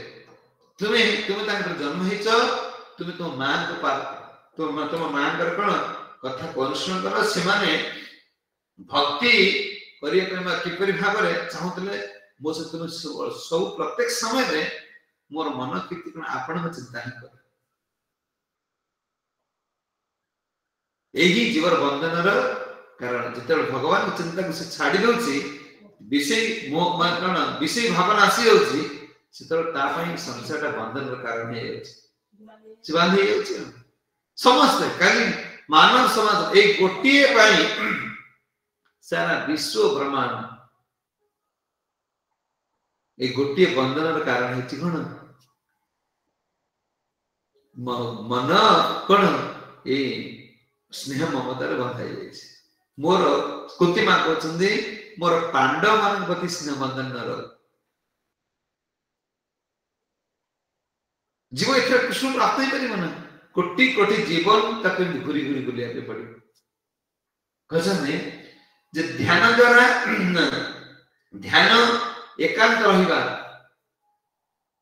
तुम्हें तांकर जन्म हेच तुम्हें तुम मां को पार तुम मां कर कौन कथा अनुसरण कर से माने भक्ति करिया प्रेम किपरि भाव रे चाहूतले मो से तुम सब प्रत्येक समय रे मोर मन कीर्ति कोन आपण में चिंता ही कर यही जीवन बंधन कारण जिते भगवान चिंता को से छाड़ी दउची विषय मोह कारण विषय भावना आसी जाउची सेतर ता पई संसारटा बंधन कारण हे जाउची से बांधी जाउची समस्त काली मानव समाज एक गोटिए पई सारा विश्व ब्रह्मांड एक गोटिए बंधन कारण हेची कोन मन कोन ए स्नेह ममतार बंधाई जाइए मोर कुंती मां कहते मोर पांडव मान प्रति स्नेह बंधन न रह जीव एथर कृष्ण प्राप्त ही परिबन कोटि कोटि जीवन तक घुरी घुरी बुलिया पे पड़ी कहने जे ध्यान द्वारा ध्यान एकांत रहिबा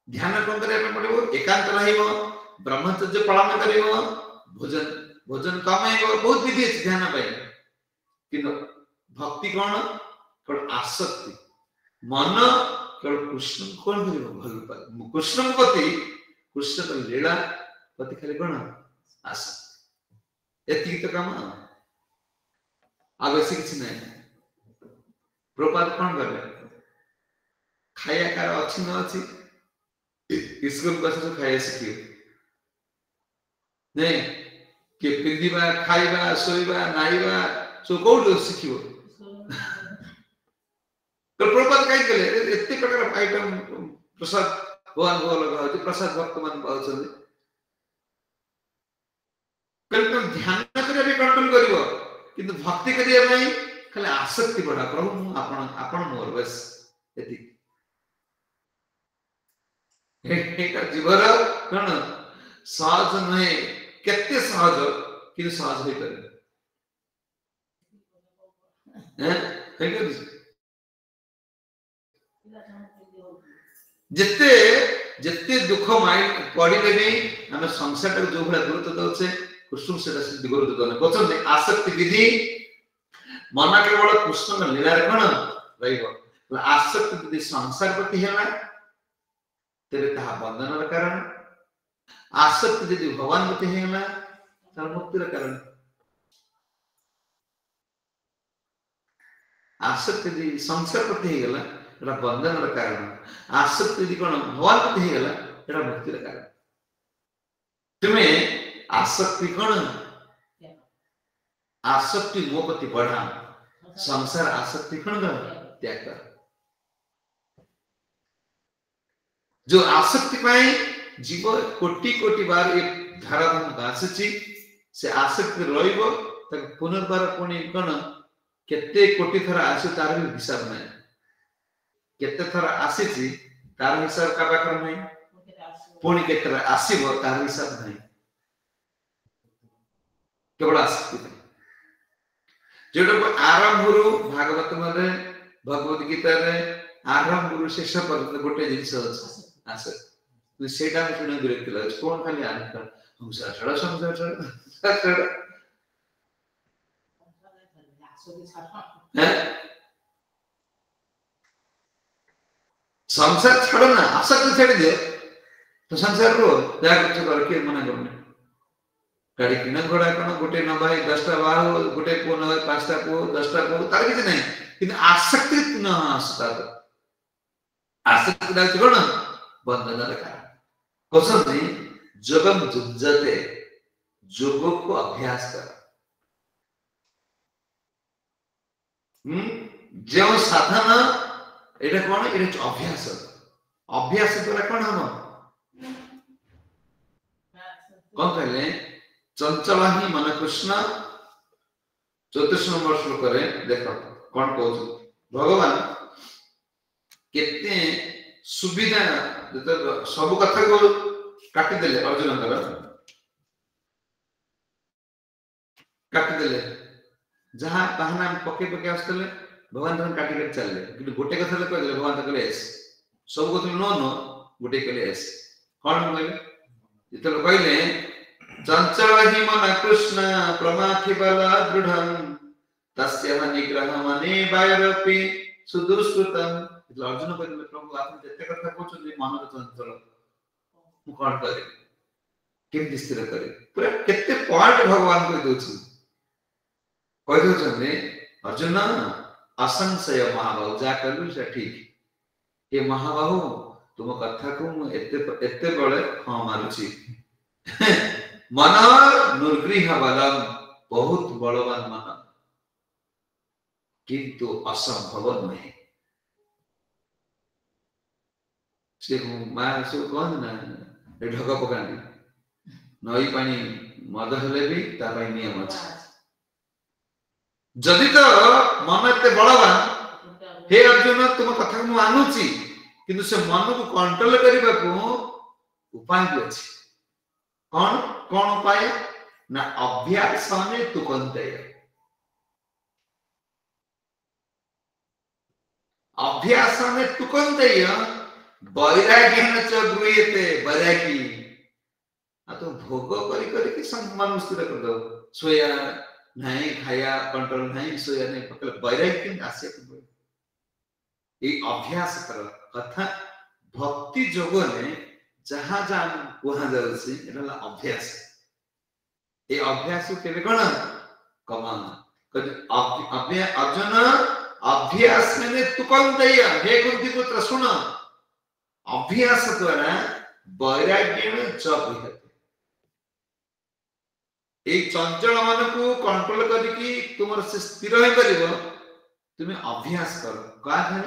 ध्यान कोन करे पे पड़िबो एकांत रहिबो ब्रह्मचर्य पालन करिवो भोजन कम है बहुत विधि है ध्यान पाए किंतु भक्ति कौन केवल आसक्ति मन केवल कृष्ण कौन करिवो भल पाए कृष्ण प्रति कृष्ण का लीला प्रति खाली कौन आसक्ति एति तो काम आवश्यक किछ नहीं प्रपात कौन करले खाया कार अछि न अछि स्कूल पास से खाया सिखियो नहीं के पिंदिबा खाइबा सोइबा नाइबा सो कोड सिखियो तो प्रपात काई केले एते प्रकार आइटम प्रसाद भगवान को लगा होती प्रसाद वर्तमान पाउछन कल ध्यान करे भी कंट्रोल करिवो किंतु भक्ति करिया नहीं खाली आसक्ति बडा प्रभु आपण मोर बस एति एटा जीवर कोन सहज नहीं केते सहज कि सहज होई पारे हैं कहि जिते जिते दुख माइंड पड़िले भी हम संसार जो भला गुरुत्व दउछे कृष्ण सेटा से गुरुत्व दने बचन आसक्ति विधि मन केवल कृष्ण लीला रे कोन रहिबो आसक्ति विधि संसार प्रति हेला तेरे ताहा बंधन र कारण आसक्ति यदि भगवान प्रति हेला तार मुक्ति र कारण आसक्ति यदि संसार प्रति हेला एटा बंधन र कारण आसक्ति यदि कोन भगवान प्रति हेला एटा मुक्ति र कारण तुमे आसक्ति कोन आसक्ति मो प्रति बढ़ा संसार आसक्ति कोन त्याग कर जो आसक्ति पाए जीव कोटि कोटि बार एक धाराधन आसी से आसक्ति रहिबो तक पुनर्बार पुणी कोन केते कोटि थरा आसी तार भी हिसाब नै केते थरा आसी तार हिसाब का बाकर नै पुणी केते थरा आसीबो तार हिसाब नै केवल आसक्ति जोटा आरंभ भागवत मध्ये भगवत गीता रे आरंभ शेष पर्यंत गोटे जिनिस अछि आसक्ति सेटा सुने विरक्ति लागे कोन खाली आनंद हम सारा संसार संसार छोड़ो ना आसक्ति छाड़ दियो तो संसार रो जा कुछ करके मना करने गाड़ी किन घोड़ा कोन गोटे न भाई 10टा बाहु गोटे को न भाई 5टा को 10टा को तार किछ नै किंतु आसक्ति न आसता आसक्ति दाच कोन बंधन र कारण कसम नहीं जगम जुजते योग को अभ्यास कर जो साधना एटा कोन एटा अभ्यास अभ्यास द्वारा कोन हम कोन कहले चंचल ही मन कृष्ण 34 नंबर श्लोक रे देखो कोन कहू भगवान केते सुविधा सब कथा को काटी देले अर्जुन काटी देले जहां ताहना पके पके आस्तले भगवान तन काटी के चलले कि गोटे कथा ले कहले भगवान त कहले एस सब को नो नो गोटे कहले एस कोन कहले इतलो कहले चंचल हि मन कृष्ण प्रमाथि बल दृढ़ं तस्य निग्रह मने वायरपि सुदुष्कृतम अर्जुन कहले प्रभु आप जते कथा कहछन मन चंचल मु कोन करे केमति स्थिर करे पूरा केते पॉइंट भगवान को दोछि कह दोछन अर्जुन असंशय महाबाहु जा करलु से ठीक हे महाबाहु तुम कथा को मु एते बळे हां मारुछि मन निर्गृह बलम बहुत बलवान मन किंतु असंभव नहीं से मां सो कोन ना ढग पकांदी नई पानी मद हेले भी ता पई नियम अछि जदि तो मन एते बलवान हे अर्जुन तुम कथा को मानुछि किंतु से मन को कंट्रोल करबा को उपाय भी अछि कौन कौन उपाय ना अभ्यास में तू कंते अभ्यास में तू कंते वैराग्यन च गृह्यते वैरागी आ तो भोग करी कि सम्मान स्थिर कर दो सोया नहीं खाया कंट्रोल नहीं सोया नहीं पकल वैराग्य आसे ए अभ्यास कर कथा भक्ति जोग ने जहां जहां कहा जाउछि एला अभ्यास ए अभ्यास केबे कोन कमान कदि अर्जुन अभ्यास में तू कौन दैया हे कुंती पुत्र सुन अभ्यास द्वारा वैराग्य में जप होते एक चंचल मन को कंट्रोल करके तुमर से स्थिर होई परिबो तुम अभ्यास करो का है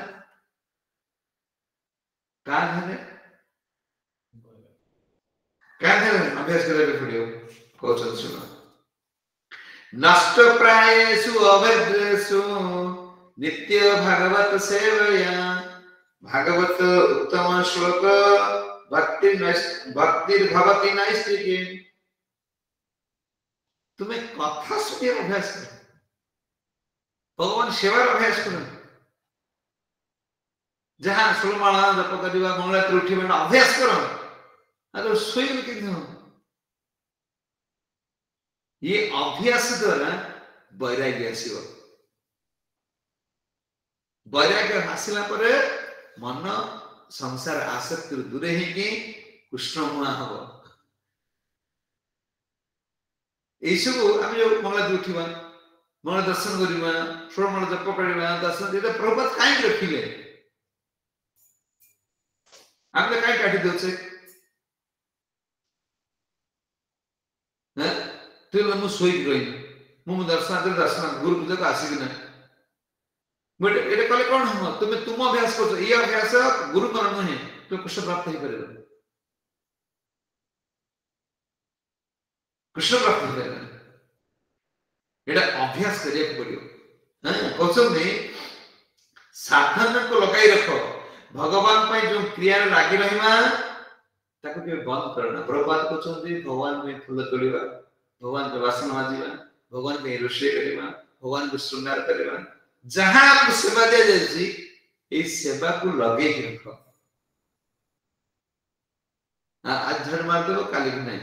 अभ्यास करे पड़ियो कौशल सुनो नष्ट प्रायेषु अभद्रेषु नित्य भागवत सेवया भागवत उत्तम श्लोक भक्ति भवति नैष्ठिकी तुम्हें कथा सुनिए अभ्यास करो, भगवान सेवार अभ्यास करो, जहां षोलमाला जप करवा मंगलाती उठिबा अभ्यास करो। अगर सोई के ये अभ्यास द्वारा वैराग्य आसीबो। वैराग्य हासिला परे मन संसार आसक्ति दूरे ही कृष्णमुआ हम। यू आम जो मंगलाती उठा मंगला दर्शन करवा षोलमाला जप करवा दर्शन प्रभुपाद कहीं रखिले आम कहीं काटी दे तु शोक रही मुझे दर्शन गुरु पूजा को आसिक कले कौन हम तुम तुम अभ्यास कर ये अभ्यास गुरु कर नुहे तुम कृष्ण प्राप्त हो पार कृष्ण प्राप्त हो पार ये अभ्यास करिया पड़ो। कहते साधन को लगाई रख भगवान जो क्रिया लगी रहा बंद करना। प्रभुपाद कहते भगवान में फूल तोड़ा भगवान के बासन माजिबा भगवान के रोषे करवा भगवान को श्रृंगार करवा जहां आपको सेवा दिया जाए सेवा को लगे रख। आज झड़ मार दो काली की नहीं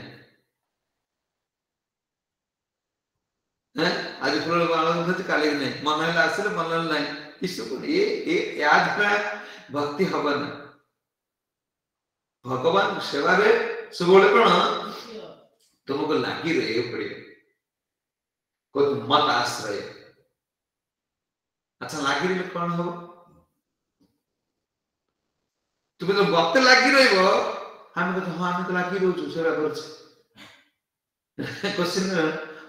आज फूल काली की नहीं मन आसले मन ना ये याद भक्ति हम ना भगवान सेवा सब कौन तुमको लगी रहे पड़े को मत आश्रय। अच्छा लगी रही कौन हम तुम्हें तो वक्त लगी रही हाँ आम तो लगी रोचु सेवा कर क्वेश्चन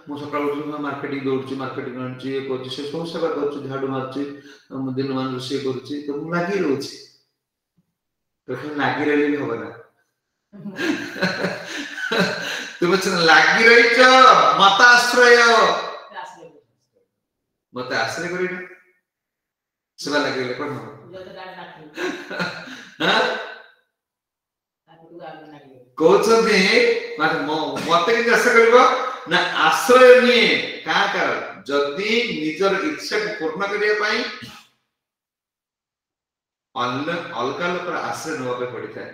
मु सकाल मार्केटिंग दौड़ मार्केटिंग ये कर सब सेवा कर झाड़ू मार्ची दिन मान रोषे कर लगी रोचे तो लगी रही हम ना तुम लगी रही मत आश्रय मत आश्रय कर सेवा लगे कौन हम कहते मत कि कर आश्रय नुहे क्या जदि निजर इच्छा को पूर्ण करने अलग लोक आश्रय नापे पड़ी था।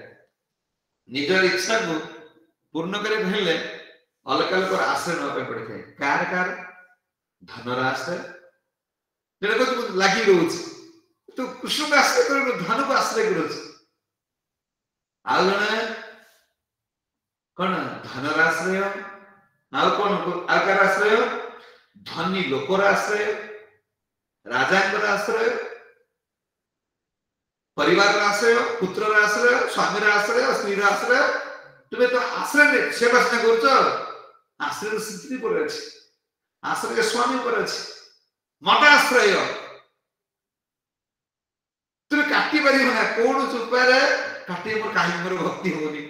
निजर इच्छा को पूर्ण करने अलग लोक आश्रय नापे पड़ी था। कार कार धनर आश्रय लगी रोच तो कृष्ण को आश्रय कर धन को आश्रय कर कौन धनर आश्रय कौन आकार आश्रय धनी लोकर आश्रय राजा आश्रय परिवार आश्रय पुत्र आश्रय स्वामी आश्रय स्त्री आश्रय तुम्हें तो आश्रय सेवा कर आश्रय स्त्री पर अच्छे आश्रय स्वामी पर अच्छे मत आश्रय तुम्हें काटी पार ना कौन उपाय काटे मोर कहीं मोर भक्ति होनी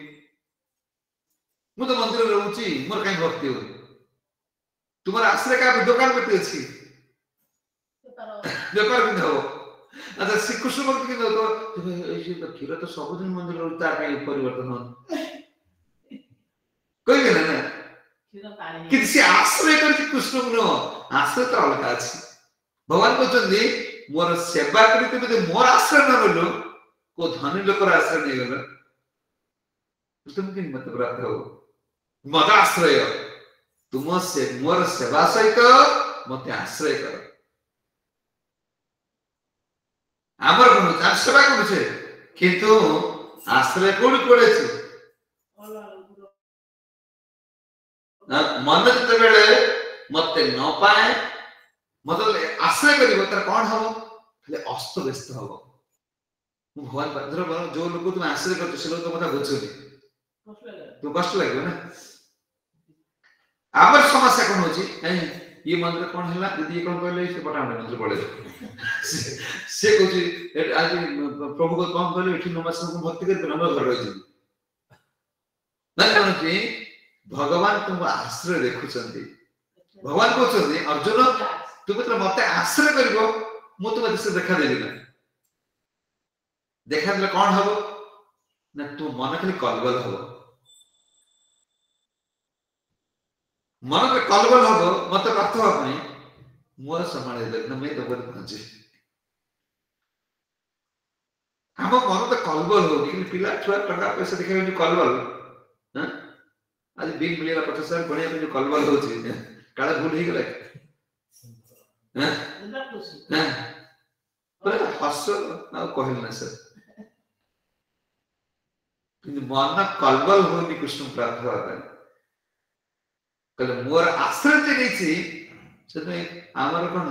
मुझे मंदिर रोची मोर कहीं भक्ति होनी तुम आश्रय का दुकान में अच्छी बेपार भी हो। अच्छा श्रीकृष्ण भक्ति की तो क्षीर तो सबुदिन मंदिर परिवर्तन हो कह ना कि आश्रय कर कृष्ण को नुह आश्रय तो अलग अच्छी भगवान कहते मोर सेवा कर मोर आश्रय न गलु को धनी लोक आश्रय नहीं गल तुम कि मत प्राप्त हो मत आश्रय तुम से मोर सेवा सहित मत आश्रय कर आमर कौन सेवा करे किंतु आश्रय कौन पड़े मन जिते बेले मत न पाए मतलब आश्रय कर कौन हम अस्त व्यस्त हम भगवान जो लोग तुम आश्रय कर से लोग मतलब बुझुनी तुम कष्ट लगे ना। आम समस्या कौन हो ये मंदिर कौन है दीदी कौन कहले से पटामटा मंदिर पड़े से कहूँ आज प्रभु को कौन कहले ये नमस्कार को भक्ति कर घर रही भगवान तुमको आश्रय देखुं भगवान कहते अर्जुन तुम मत आश्रय कर तुम देखा देवी ना देखा दे कौन हम ना तू मन खाली कलबल हम मन में कलबल हम मत प्राप्त होगा मुआ संभाले देना मैं तो बड़ी पहुंचे हम मन तो कलबल हो कि पिला छुआ टका पैसा देखा जो कलबल हां आज बिग मिलियन 50,000 बढ़िया जो कलबल हो छी काले भूल ही गले हां पर हस ना कहल ना सर कि मन कलबल होनी कृष्ण प्राप्त होगा कल मोर आश्रय जे नहीं छी से आमर कोन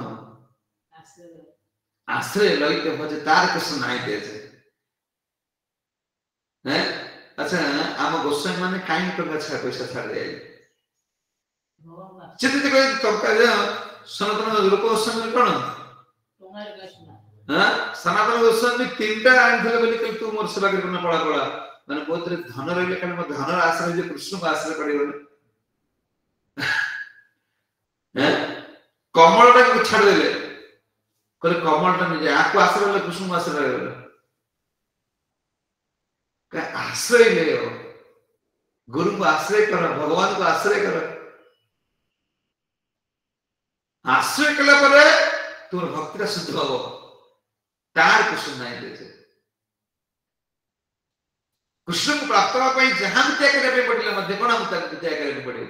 आश्रय लइते हो जे तार कृष्ण नाही दे छे हैं अच्छा आम गोस्वामी माने काई टका छा पैसा छाड़ दे चित्त को टका जे सनातन लोक गोस्वामी कोन हां सनातन गोस्वामी तीनटा आंधले बोली कि तू मोर सेवा करना पड़ा पड़ा माने बहुत धन रहले कान म धन आश्रय जे कृष्ण को आश्रय करियो कमल को छाड़ देले कहले कमल टा नहीं आपको आश्रय ले कुसुम आश्रय ले का आश्रय ले गुरु को आश्रय करो भगवान को आश्रय करो आश्रय कला परे तुम भक्ति शुद्ध हो तार कुसुम नहीं देते कृष्ण को प्राप्त होगा पाई जहां भी त्याग करने पड़े मध्य कोना त्याग करने पड़े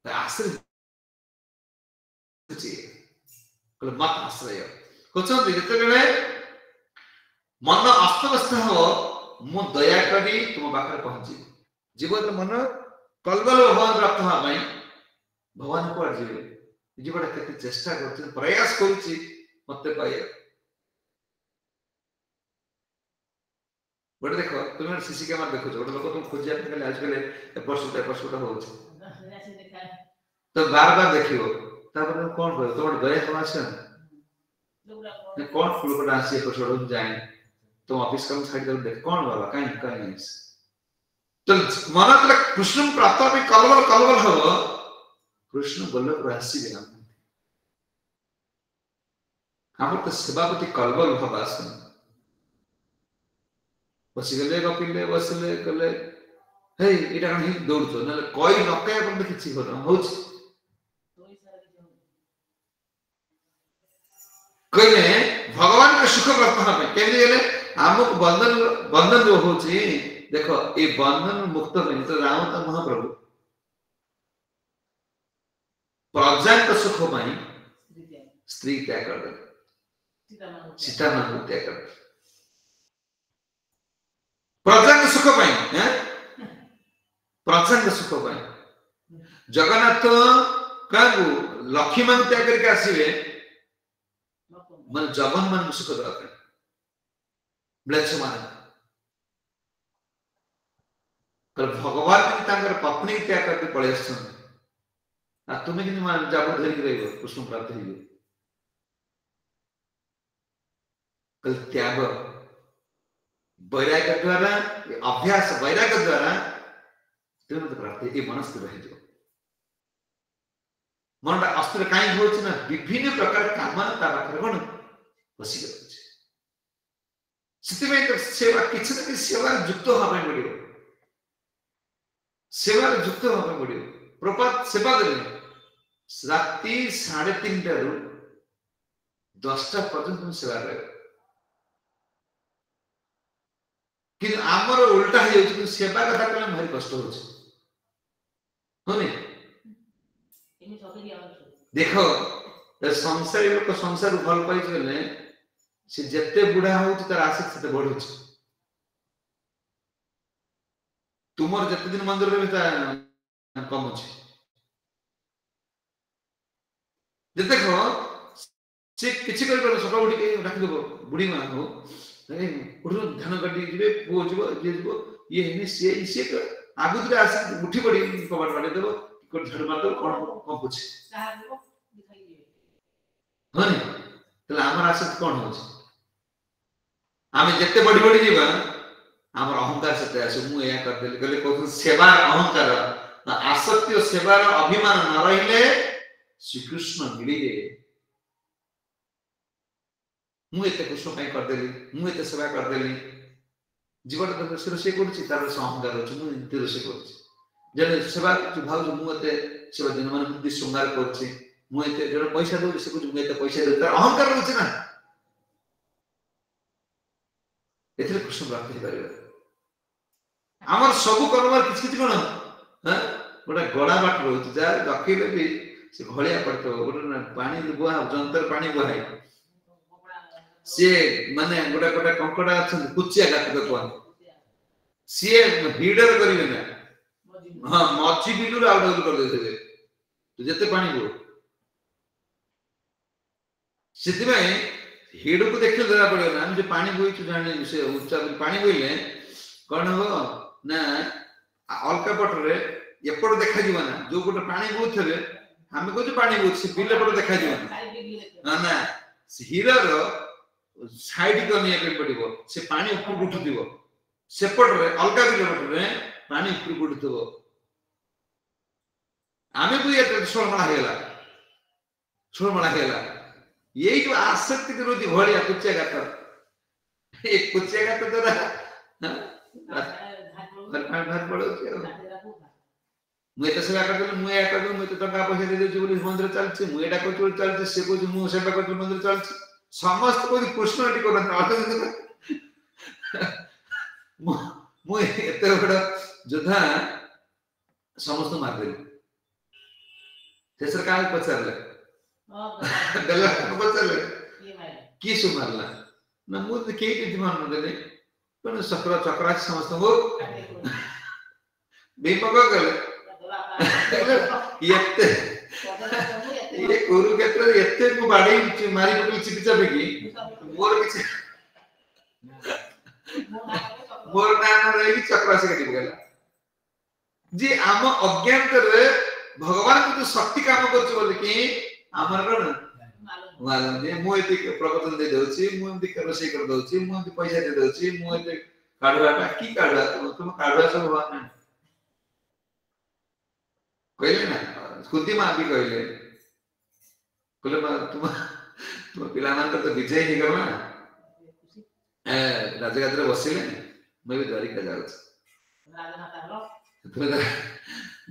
आश्रय मत आश्रय कहते जिते मन अस्तव्यस्त हो मु दया करी तुम पाखे पहुंची जीवन मन कलबल भगवान प्राप्त होगा भगवान को जीवे जीवटा केते चेष्टा कर प्रयास करुच्ची मत पाए गोटे देख तुम सीसी कैमेरा देखो गोटे लोक तुम खोजिया आजकल एपट हो तो बार बार देखियो तापर कौन करो तुम दया हवा से कौन फुल को आसी एपिसोड जाए तुम ऑफिस काम छाड़ कर देख कौन बाबा काई काई नहीं तो मन तले कृष्ण प्राप्त पे कलबल हो कृष्ण गोलोक राशि बे हम तो सेवापति कलबल भाव आसन बसी गले गपिले बसले गले हे इटा कन ही दौड़ तो न कोई नके अपन किछि हो होछ कहले भगवान का सुख प्राप्त होबे केली गेले हमक बंधन जो होची देखो ए बंधन मुक्त में तो राम तो महाप्रभु प्रजांत सुख पाई स्त्री त्याग कर दे सीता मान को त्याग कर प्रजांत सुख पाई हैं प्रजांत सुख पाई जगन्नाथ कागु लक्ष्मी मान त्याग करके आसीबे मन जवन मन सुख दरकार ब्लेच मान कर भगवान ने तांगर पत्नी त्याग करके पळे आछन आ तुमे कि मान जाबो धरि रहइबो कृष्ण प्राप्त होइबो कल त्याग वैराग्य द्वारा अभ्यास वैराग्य द्वारा तुम तो प्राप्त ए मनस्थ रहि जो मनटा अस्त्र काई होछ ना विभिन्न प्रकार कामना ता पाखरे कोन बसी गछ सिते में तो सेवा किछ न कि सेवा युक्त होबे पड़ियो सेवा युक्त होबे पड़ियो प्रपात सेवा देले रात्रि 3:30 टारु 10टा पर्यंत तुम सेवा करे कि आमर उल्टा हो जाउछ कि सेवा कथा कले भारी कष्ट होछ होने देखो संसारी लोक संसार भल पाई गले से जत्ते बुढ़ा हो तार आसक्ति सेते बढ़ुछ तुमर जत्ते दिन मंदिर रे कम अछि जे देखो से किछि कर पर सका उठी के राखि देबो बुढ़ी मान हो अरे उठो ध्यान गड्डी जिबे पो जिबो जे जिबो ये हेने से आगुदरे आसी उठी पड़ी कबाड़ बाड़े देबो को झड़ मार दो कोन पूछ हने तले हमर आसक्ति कोन होछ आमे जत्ते बड़ी बड़ी जीवा हमर अहंकार सेते आसे मु या कर देले गले को सेवा अहंकार आसक्ति और सेवार अभिमान न रहिले श्री कृष्ण मिलिले मु एते कृष्ण पई कर देली मु एते सेवा कर देली जीवन तो सिर से करछि तार अहंकार अछि मु एते से करछि जने सेवा जो भाव मु एते सेवा दिन मन बुद्धि श्रृंगार करछि मु एते जने पैसा दउ से कुछ मु एते पैसा दउ तार अहंकार रहउछि ना एथिरे कृष्ण प्राप्त हे परिबा हमर सब कर्म किछ किछ कोन हां गोटा गड़ा बाट रहउछि जा रखिले भी से घळिया पड़तो गोटा पानी बुहा जंतर पानी बुहाई से माने गोटा गोटा कंकड़ा अछन कुचिया गात कोन से हीडर करिवे ना हां मच्छी बिलुर आउट आउट कर देथे तो जते पानी बो सिद्धि में हेडो को देखले जरा पड़े ना हम जे पानी बोई छु जाने से उच्चा पानी बोइले कोन हो ना अलका पटरे एपड़ देखा जीवा ना जो गोटे पानी बोथबे हम को जो पानी बोछ बिले पट देखा जीवा ना ना हीरा रो साइड को निया के पड़िबो से पानी ऊपर उठुदिबो सेपट रे अलका बिले पटरे पानी ऊपर उठुदिबो आमे को ये छोड़मला हेला यही जो आसक्ति के रोजी घोड़िया कुचिया गात एक कुचिया गात तोरा भात पड़ो मु एत सेवा कर मु या कर मु तो टका पैसा दे देछु बोली मंदिर चलछि मु एटा को चलछि से को मु सेवा कर मंदिर चलछि समस्त को कृष्ण टी करन मु एते बड़ जोधा समस्त मार देली तेसर काल पचारले गला पचारले की सुमारला न मु के के मान देले पण चक्र चक्रा समस्त हो बेपक गले येते ये कुरुक्षेत्र येते को बाडी मारी पकली चिकित्सा बेकी मोर किछ मोर नाम रही चक्रा से कटी गेला जे आम अज्ञान रे भगवान को जो शक्ति काम करछ बोल कि हमर कोन मालूम दे मु एते प्रवचन दे दोछि मु एते रोसई कर दोछि मु एते पैसा दे दोछि मु एते काढवाटा की काढवा तुम काढवा सब बात नहीं कहले ना खुदी मां भी कहले कहले तुम पिला मान तो विजय ही करना ए राजगात्र बसिले मैं भी द्वारिका जाउछ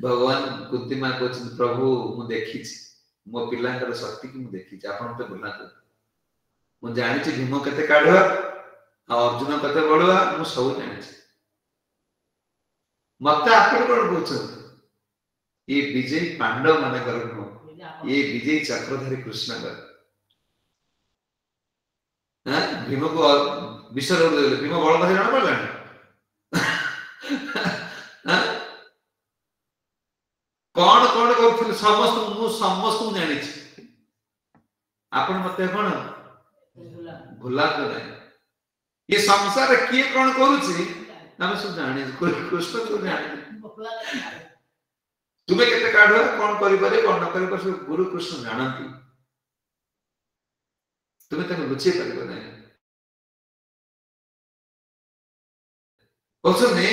भगवान कुंती मां को प्रभु मु देखि मो पिलांकर शक्ति की मु देखि आपन तो बुला तो मु जानि छी भीम कते काढवा आ अर्जुन कते बडवा मु सब जानि छी मत आपन कोन पूछन ये विजय पांडव माने करनो ये विजय चक्रधारी कृष्ण कर हां भीम को विसर देले भीम बळ धरि न पड़ला हां कौन कौन कर समस्त मु समस्त जानि छी आपन मते कोन भुला तो नहीं ये संसार किए कौन करू छी हम सब जानि कृष्ण तो जानि तुम्हें केते काढो कौन करि पारे कौन न करि पारे गुरु कृष्ण जानती तुम्हें तक लुचि परिबो नहीं ओसने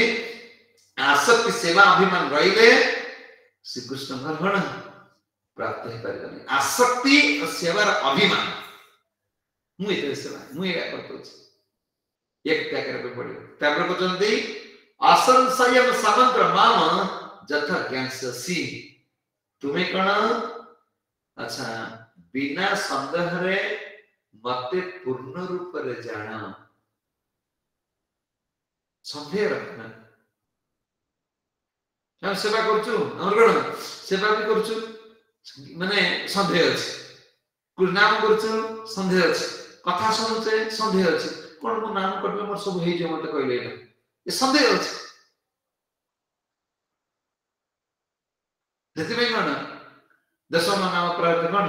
आसक्ति सेवा अभिमान रहिले श्री कृष्ण भगवान प्राप्त हे परिबो नहीं आसक्ति और सेवार अभिमान मु एते सेवा मु एया करतो एक त्याग करे पड़ियो तापर को जल्दी असंशयम समग्र माम जथा ज्ञानसी तुम्हें कण अच्छा बिना संदेह रे मते पूर्ण रूप रे जाना संदेह रखना हम सेवा करछु हमर कण सेवा भी करछु माने संदेह अछि कुछ नाम करछु संदेह अछि कथा सुनछे संदेह अछि कोन मो नाम करले मोर सब हे जे मते कहले ये संदेह अछि जति में कोन दशम नाम अपराध कोन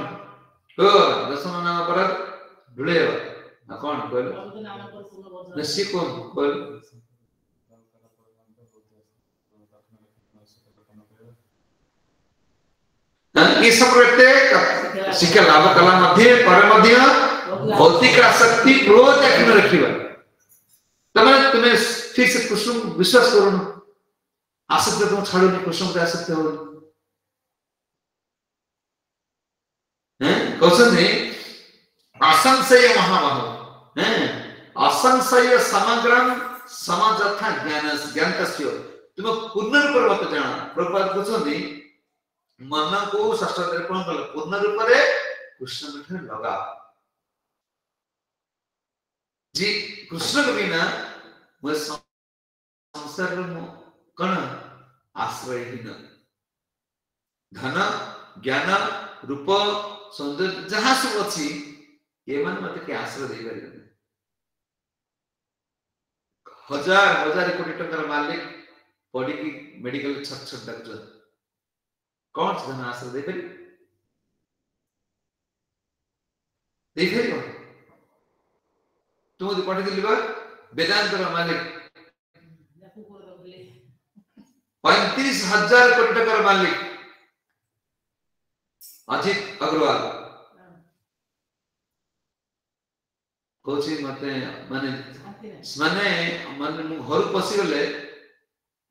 हो दशम नाम अपराध ढुले ना कोन कहले नसी कोन कहले ये सब रहते शिक्षा लाभ कला मध्य पर मध्य भौतिक आसक्ति क्रोध याकिन रखिबा तमे तुम्हें ठीक से कृष्ण विश्वास करो आसक्ति तुम छाड़ो नहीं कृष्ण पे आसक्ति हो क्वेश्चन है असंशय महाबाहो असंशय समग्रम समजथा ज्ञान ज्ञानस्य तुम पूर्ण रूप मत जान प्रभुपाद कहते मन को षष्ठ अध्याय कौन कल पूर्ण रूप कृष्ण मिठे लगा जी कृष्ण के बिना मैं संसार कौन आश्रयहीन धन ज्ञान रूप सौंदर्य जहाँ सब अच्छी ये मन मत के आश्रय दे पारे हजार हजार कोटी टंकार मालिक पड़ी की मेडिकल छट छट डॉक्टर कौन से धन आश्रय दे पारे तुम पढ़ी दिल वेदांत मालिक 35,000 कोटी टंकार मालिक अजित अग्रवाल कोची मते माने माने माने मु घर पसी गले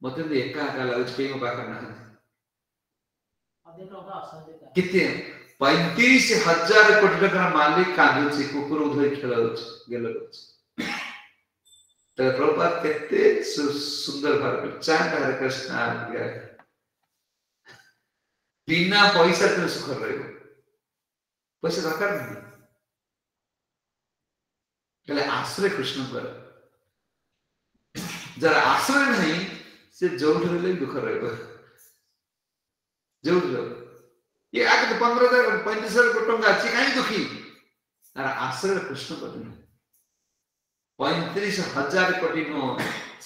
मते एका एका लागुच के पाकर ना किते 35,000 कोटी टका मालिक कांदुची कुकुर उधर खेलाउच गेलुच तो प्रभुपाद केते सुंदर भाव चांद हरे कृष्ण आ बिना पैसा तो सुख रहेगा पैसा दरकार नहीं कहले आश्रय कृष्ण पर जरा आश्रय नहीं से जोड़ ले दुख रहेगा जोड़ ये आगे तो 15,000 35,000 कोटी टंका अच्छी कहीं दुखी अरे आश्रय कृष्ण पर नहीं 35,000 कोटी नो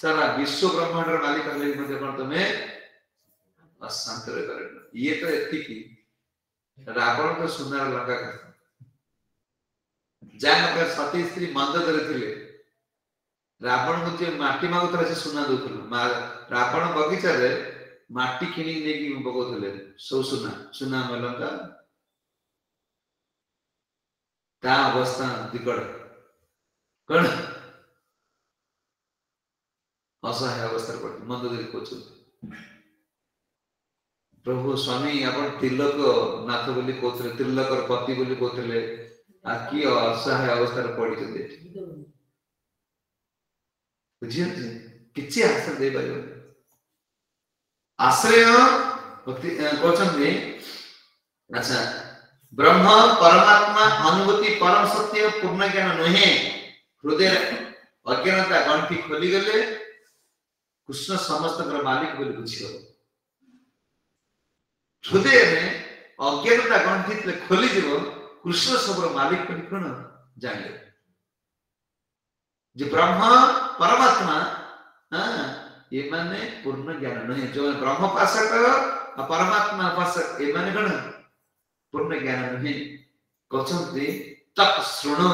सारा विश्व ब्रह्मांड मालिक कहले मध्य पण तुम्हें अशांत रहे ये तो एतिकी रावण तो सुनार लगा जान पर सती स्त्री मंद करथिले रावण को जे माटी मागुतरा से सुना दोथुल रावण बगीचा रे माटी किनी नेकी बगोथले सो सुना सुना मलंका ता अवस्था दिकड़ कण असहाय अवस्था पर मंद देख कोचु प्रभु स्वामी अपन तिलक नाथ बोली कोथले तिलक और पति बोली कोथले आ की असहाय अवस्था रे पड़ी छे बुझियो किछि आश्रय दे पायो आश्रय भक्ति कोचन में अच्छा ब्रह्म परमात्मा अनुभूति परम सत्य पूर्ण ज्ञान नहे हृदय अज्ञानता गंठी खोली गले कृष्ण समस्त मालिक बोली बुझियो हृदय में अज्ञानता गंठी खोली जीव कृष्ण सब मालिक पर कौन जानिए जो ब्रह्म परमात्मा ये माने पूर्ण ज्ञान नहीं जो ब्रह्म पासक और परमात्मा पासक ये माने कौन पूर्ण ज्ञान नहीं कहते तक सुनो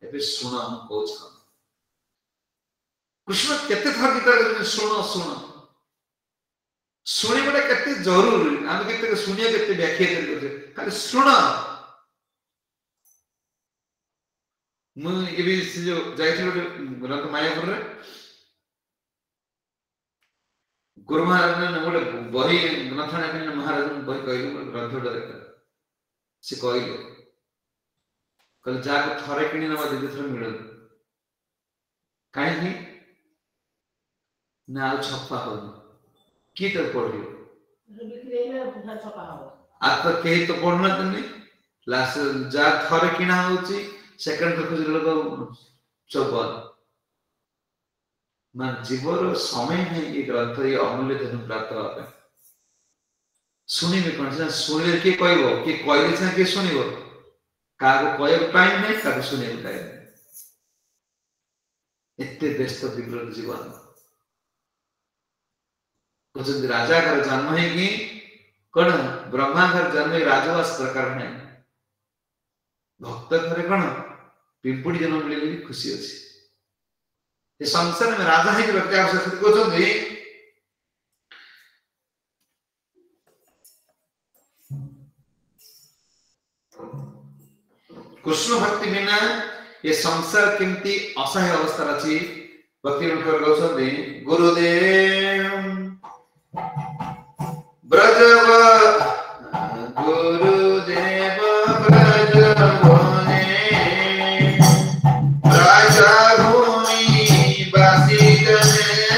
एबे सुनो हम कोच कृष्ण केते थर गीता सुनो सुनो सुनी बड़ा केते जरूरी हम केते सुनिया केते व्याख्या करते खाली सुनो मु ये भी जो जाइथिलो रथ मायापुर रे गुरु महाराज ने गोटे बही ग्रंथना महाराज बही कहले ग्रंथटा देख से कहले कल जाको थरे किनी नबा दे थरे मिलल काहे ना छप्पा हो की तो पढ़ियो बिक्रीले बुझा छपा हो आप के तो पढ़ना तने लास्ट जा थरे किना होची सेकंड तो खुजल को चौपन मान जीवर समय है ये ग्रंथ ये अमूल्य धन प्राप्त होता है सुनी में कौन सा सुने के कहबो के कहले से के सुनिबो कागो कहब टाइम नहीं कागो सुने टाइम इतने व्यस्त विग्रह जीवन कुछ राजा का जन्म है कि कौन ब्रह्मा का जन्म राजवास प्रकार है भक्त घरे कौन पिंपुड़ी जन्म मिले भी खुशी अच्छी ये संसार में राजा है कि व्यक्ति आवश्यक को जो भी कृष्ण भक्ति बिना ये संसार किंती असहाय अवस्था रची भक्ति उनकर गौसंदी गुरुदेव ब्रजव गुरुदेव ब्रजवने राजा भूमि बासी जने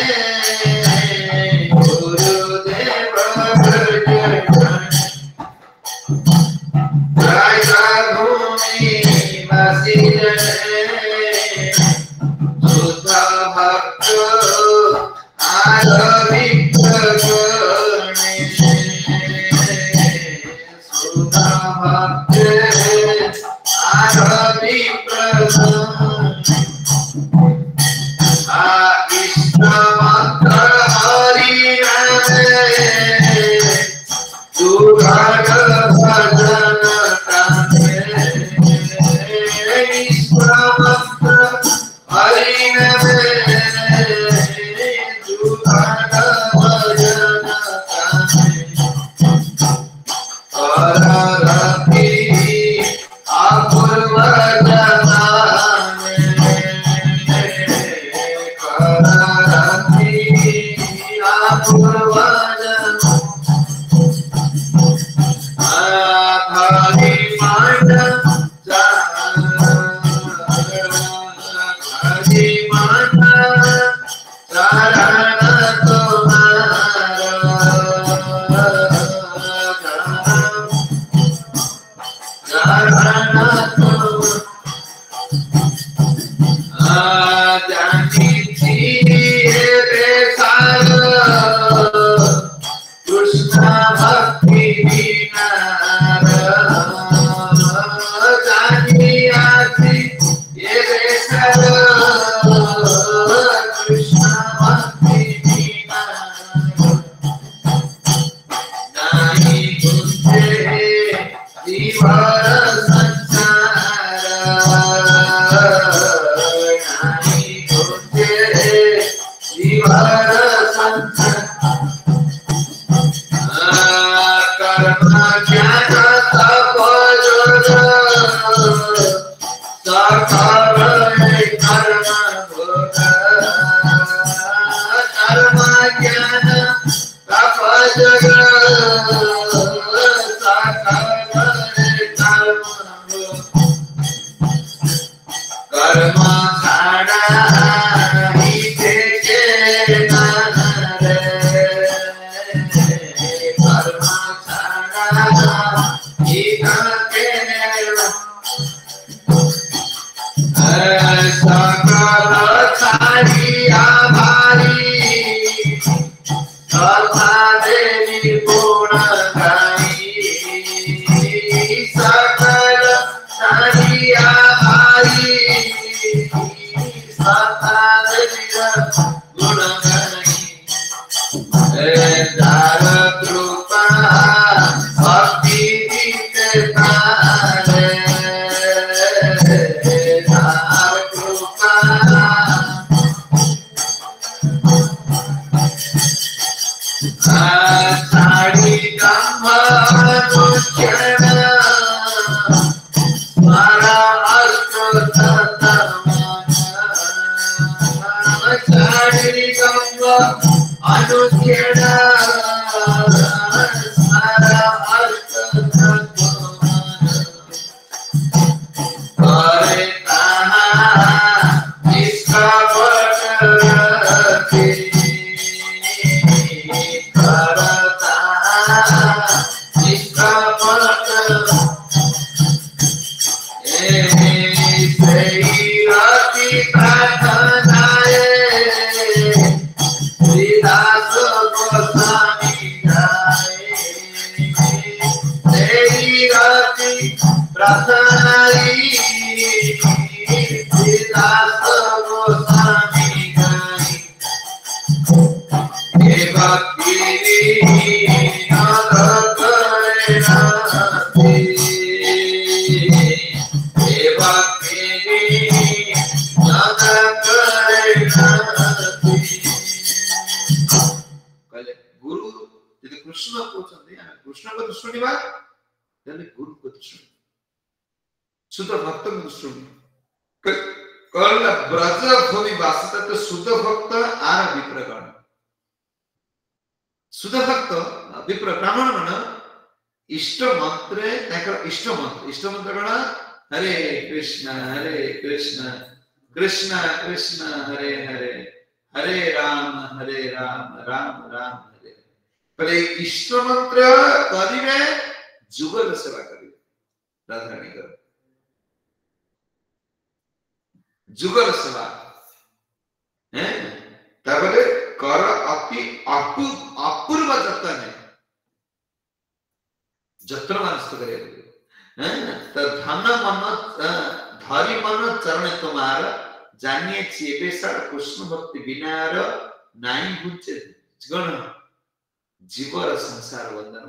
जीवर संसार बंधन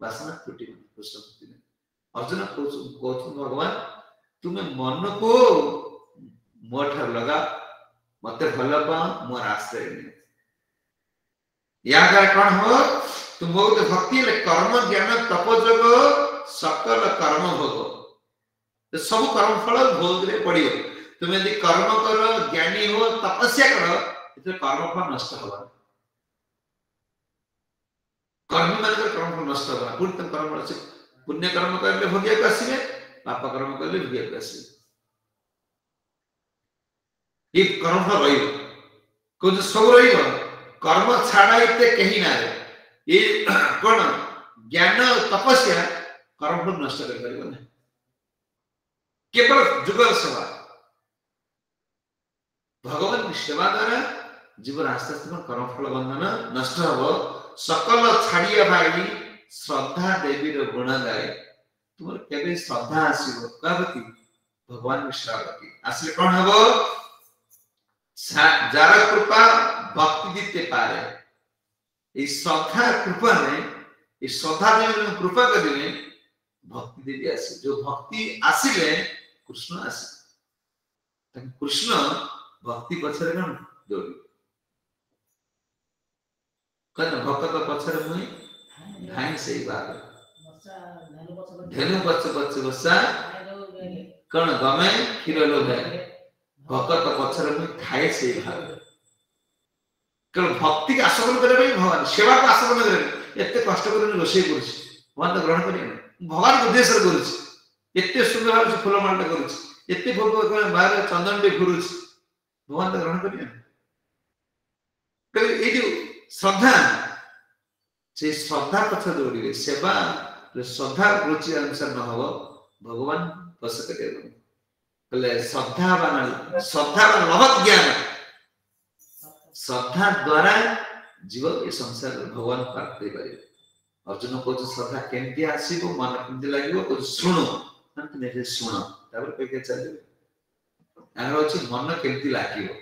वासना त्रुटि कृष्ण भक्ति अर्जुन कहते भगवान तुम्हें मन को मो ठार लगा मते भल पाओ मोर आश्रय या कौन हो तुम बहुत भक्ति कर्म ज्ञान तपजोग सकल कर्म भोग सब कर्म फल भोग रे पड़ियो तुम यदि कर्म कर ज्ञानी हो तपस्या कर इतने कर्म फल नष्ट होगा कर्म मान कर्म फल नष्ट होगा पुण्य कर्म पुण्य कर्म करले भोगिया को आसीबे पाप कर्म करले भोगिया को आसीबे ये कर्म फल रहिबो को सब रहिबो कर्म छाड़ा इते कहीं ना रे ये कोन ज्ञान तपस्या कर्म फल नष्ट कर परिबो ना केवल जुगल सेवा भगवान की सेवा द्वारा जीवन आस्ते आस्ते कर्म फल बंधन नष्ट हो सकल छाड़िया भाई श्रद्धा देवी रो गुण गाए तुम केबे श्रद्धा आसीबो काबती भगवान विश्रावती आसले कोन हबो जार कृपा भक्ति दिते पारे ए श्रद्धा कृपा ने ए श्रद्धा देवी कृपा करिले भक्ति देवी आसे जो भक्ति आसिले कृष्ण आसे कृष्ण भक्ति पछरे कोन दौड़ी कन भक्त पछरे मुई धाई सही बात धेनु बच्च बसा कण गमे क्षीर लोभाए भक्त पछरे मुई खाए सही भाव केवल भक्ति के आसवन करे भगवान सेवा को आसवन करे एते कष्ट कर रोषे करूछि भगवान तो ग्रहण करिए भगवान के उद्देश्य करूछि एते सुंदर भाव फूल माला करूछि एते भोग बाहर चंदन भी घुरुछि भगवान तो ग्रहण करिए कले ए जो श्रद्धा से श्रद्धा पछ दौड़िए सेवा श्रद्धा रुचि अनुसार न हो भगवान बस करिए कले श्रद्धा लभत ज्ञान श्रद्धा द्वारा जीव ए संसार भगवान प्राप्त कर पारे अर्जुन को श्रद्धा केमती आसीबो मन केमती लागिबो को सुनो अंत ने सुनो तापर पे चलिबो आरो अछि मन केमती लागिबो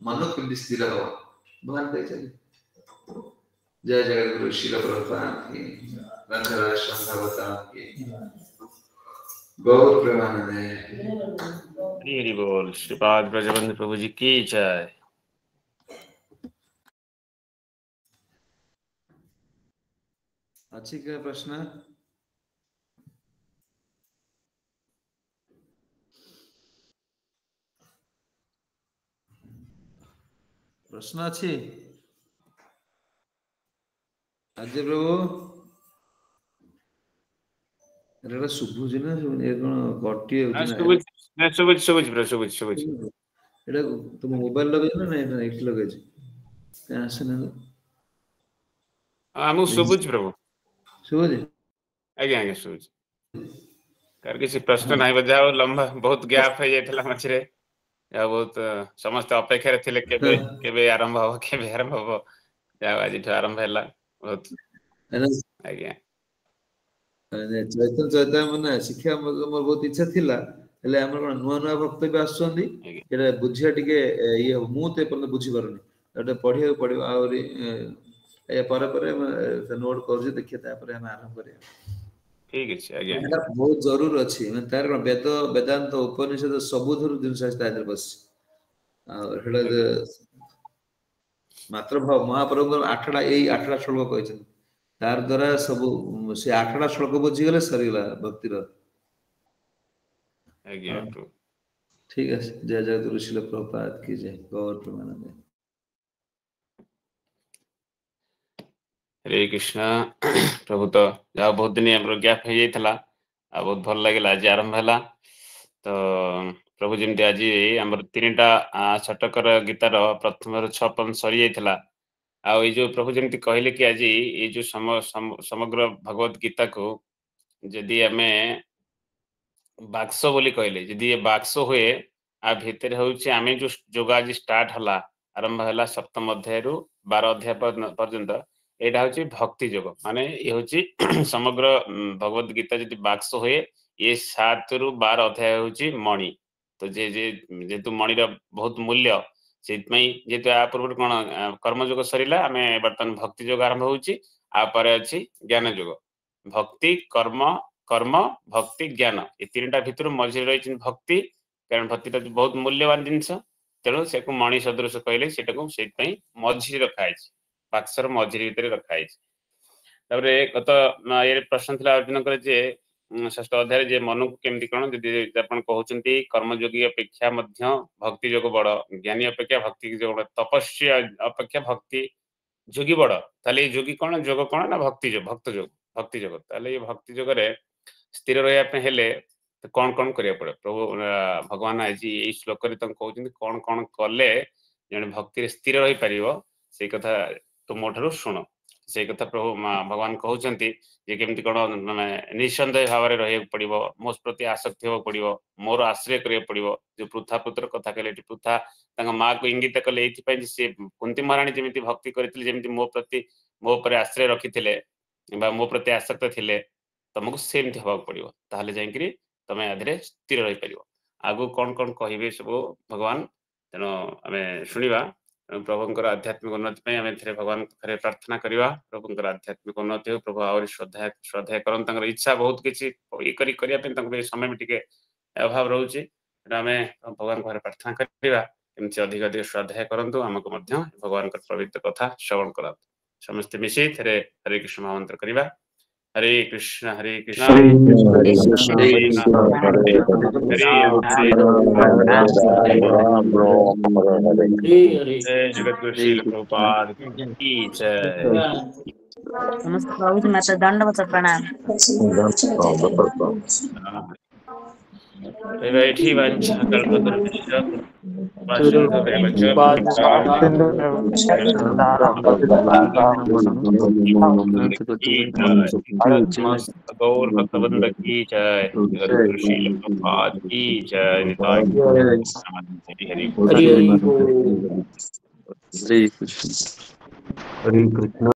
मन केमती स्थिर हो भगवान पे चलिए जय जय गुरु शिल प्रभुपाद की राधा संभवता की गौर प्रेमानंद हरि बोल श्रीपाद ब्रजबंधु प्रभु जी की जय। अच्छी क्या प्रश्न प्रश्न अच्छी अजय प्रभु एटा सुबुजी ना ए कोन कटी होउछ ना सुबुज एटा तुम मोबाइल लगे ना नहीं नेट लगे छ आसने हमु सुबुज प्रभु सुबुजी आज्ञा आज्ञा सुबुज कार किसी प्रश्न नाही बजा लंबा बहुत गैप है जेठला मछरे या बहुत समस्त अपेक्षा रे थिले केबे केबे आरंभ हो या आज आरंभ हैला बहुत आज्ञा चैतन्य चैतन्य मन शिक्षा मोर बहुत इच्छा थिला हेले हमर कोन नुवा नुवा भक्त भी आसुंदी एटा बुझिया टिके ये मु ते पर बुझी परनी एटा पढिया पडियो आउरी ए पर नोट कर देखिए तापर हम आरंभ करिया ठीक है आज्ञा एटा बहुत जरूर अछि मैं तार वेद वेदांत उपनिषद सबुधुर जिनस तादर बस हेडा मात्र भाव महाप्रभु आठड़ा एई आठड़ा श्लोक कहछन तार द्वारा सब से आठड़ा श्लोक बुझी गले सरीला भक्ति रो आज्ञा ठीक है जय जय गुरु शिल प्रभुपाद की जय गौर प्रेमानंद हरे कृष्ण प्रभु तो जा बहुत दिन हमरो गैप हो जाइतला आ बहुत भल लागला आज आरंभ हला तो प्रभु जेमती आज हमर तीनटा छटकर गीतार प्रथम 6 पन सरी जाइतला आ ए जो प्रभु जेमती कहले कि आज ए जो समग्र भगवत गीता को यदि हमें बाक्स बोली कहले यदि ये बाक्स हुए आ भितर होउचे आमे जो जोगा आज स्टार्ट हला आरंभ हला सप्तम अध्याय रु 12 अध्याय पर्यंत एटा होची भक्ति जोग माने ये होची समग्र भगवत गीता यदि बाक्स हुए ये 7 रु 12 अध्याय होची मणि तो जे जेतु मणि रो बहुत मूल्य सेतमई जेतु आ पूर्व कोन कर्म जोग सरीला हमें वर्तमान भक्ति जोग आरंभ होची आ परे अछि ज्ञान जोग भक्ति कर्म कर्म भक्ति ज्ञान ये तीनटा भितर मझे रही भक्ति कारण भक्ति बहुत मूल्यवान जिनस तेणु से मणि सदृश कहले से मझी रखाई बाक्सर मझी भितर रखाई गत ये प्रश्न था अर्जुन कर षष्ठ अध्याय जे मन को केमती कौन कहते कर्मयोगी अपेक्षा भक्ति जोग बड़ ज्ञानी अपेक्षा भक्ति जोग तपस्या अपेक्षा भक्ति जोगी बड़ ताले जोगी कौन जोग कौन ना भक्ति जोग भक्ति जोग ताले ये भक्ति जोग स्थिर रहा हेले कौन कौन करिया पड़े प्रभु भगवान आज ये श्लोक कहते कौन कौन कले जड़े भक्ति स्थिर रही पार से कथा तुम मो ठार शुण से कथा प्रभु भगवान कहते केमती कौन माने निसंदेह भाव में रहा पड़ो मो प्रति आसक्ति होगा पड़ो मोर आश्रय करा पड़ो जो पृथा पुत्र कथा कहले पृथा माँ को इंगित कले ये सी कुंती महाराणी जमी भक्ति करती मो प्रति मो पर आश्रय रखी मो प्रति आसक्त थे तुमको सेमती हवा पड़ो ताहले जाकि तुम या स्थिर रही पार आगु कौन कौन कहे सब भगवान तेणु आम शुणा प्रभुंर आध्यात्मिक उन्नति आम भगवान पाखे प्रार्थना करवा प्रभुंर आध्यात्मिक उन्नति हो प्रभु आहरी श्रद्धा श्रद्धा कर इच्छा बहुत किसी ये समय भी टे अभाव रोचे आम भगवान पाखे प्रार्थना करवा एमती अधिक अधिक श्रद्धा करूँ आमको भगवान पवित्र कथा श्रवण करा समस्ते मिसी थे हरे कृष्ण महामंत्र करवा हरे कृष्ण हरे कृष्ण हरे कृष्ण जगद्गुरु प्रभुपाद की जय समस्त प्रभु माता दंडवत प्रणाम वैठी वंश कल्पतरुभ्यश्च वासुदेवश्च समस्त गौर भक्तवृंद की जय जगद्गुरु श्रील प्रभुपाद की जय निताय हरि श्री कृष्ण हरे कृष्ण।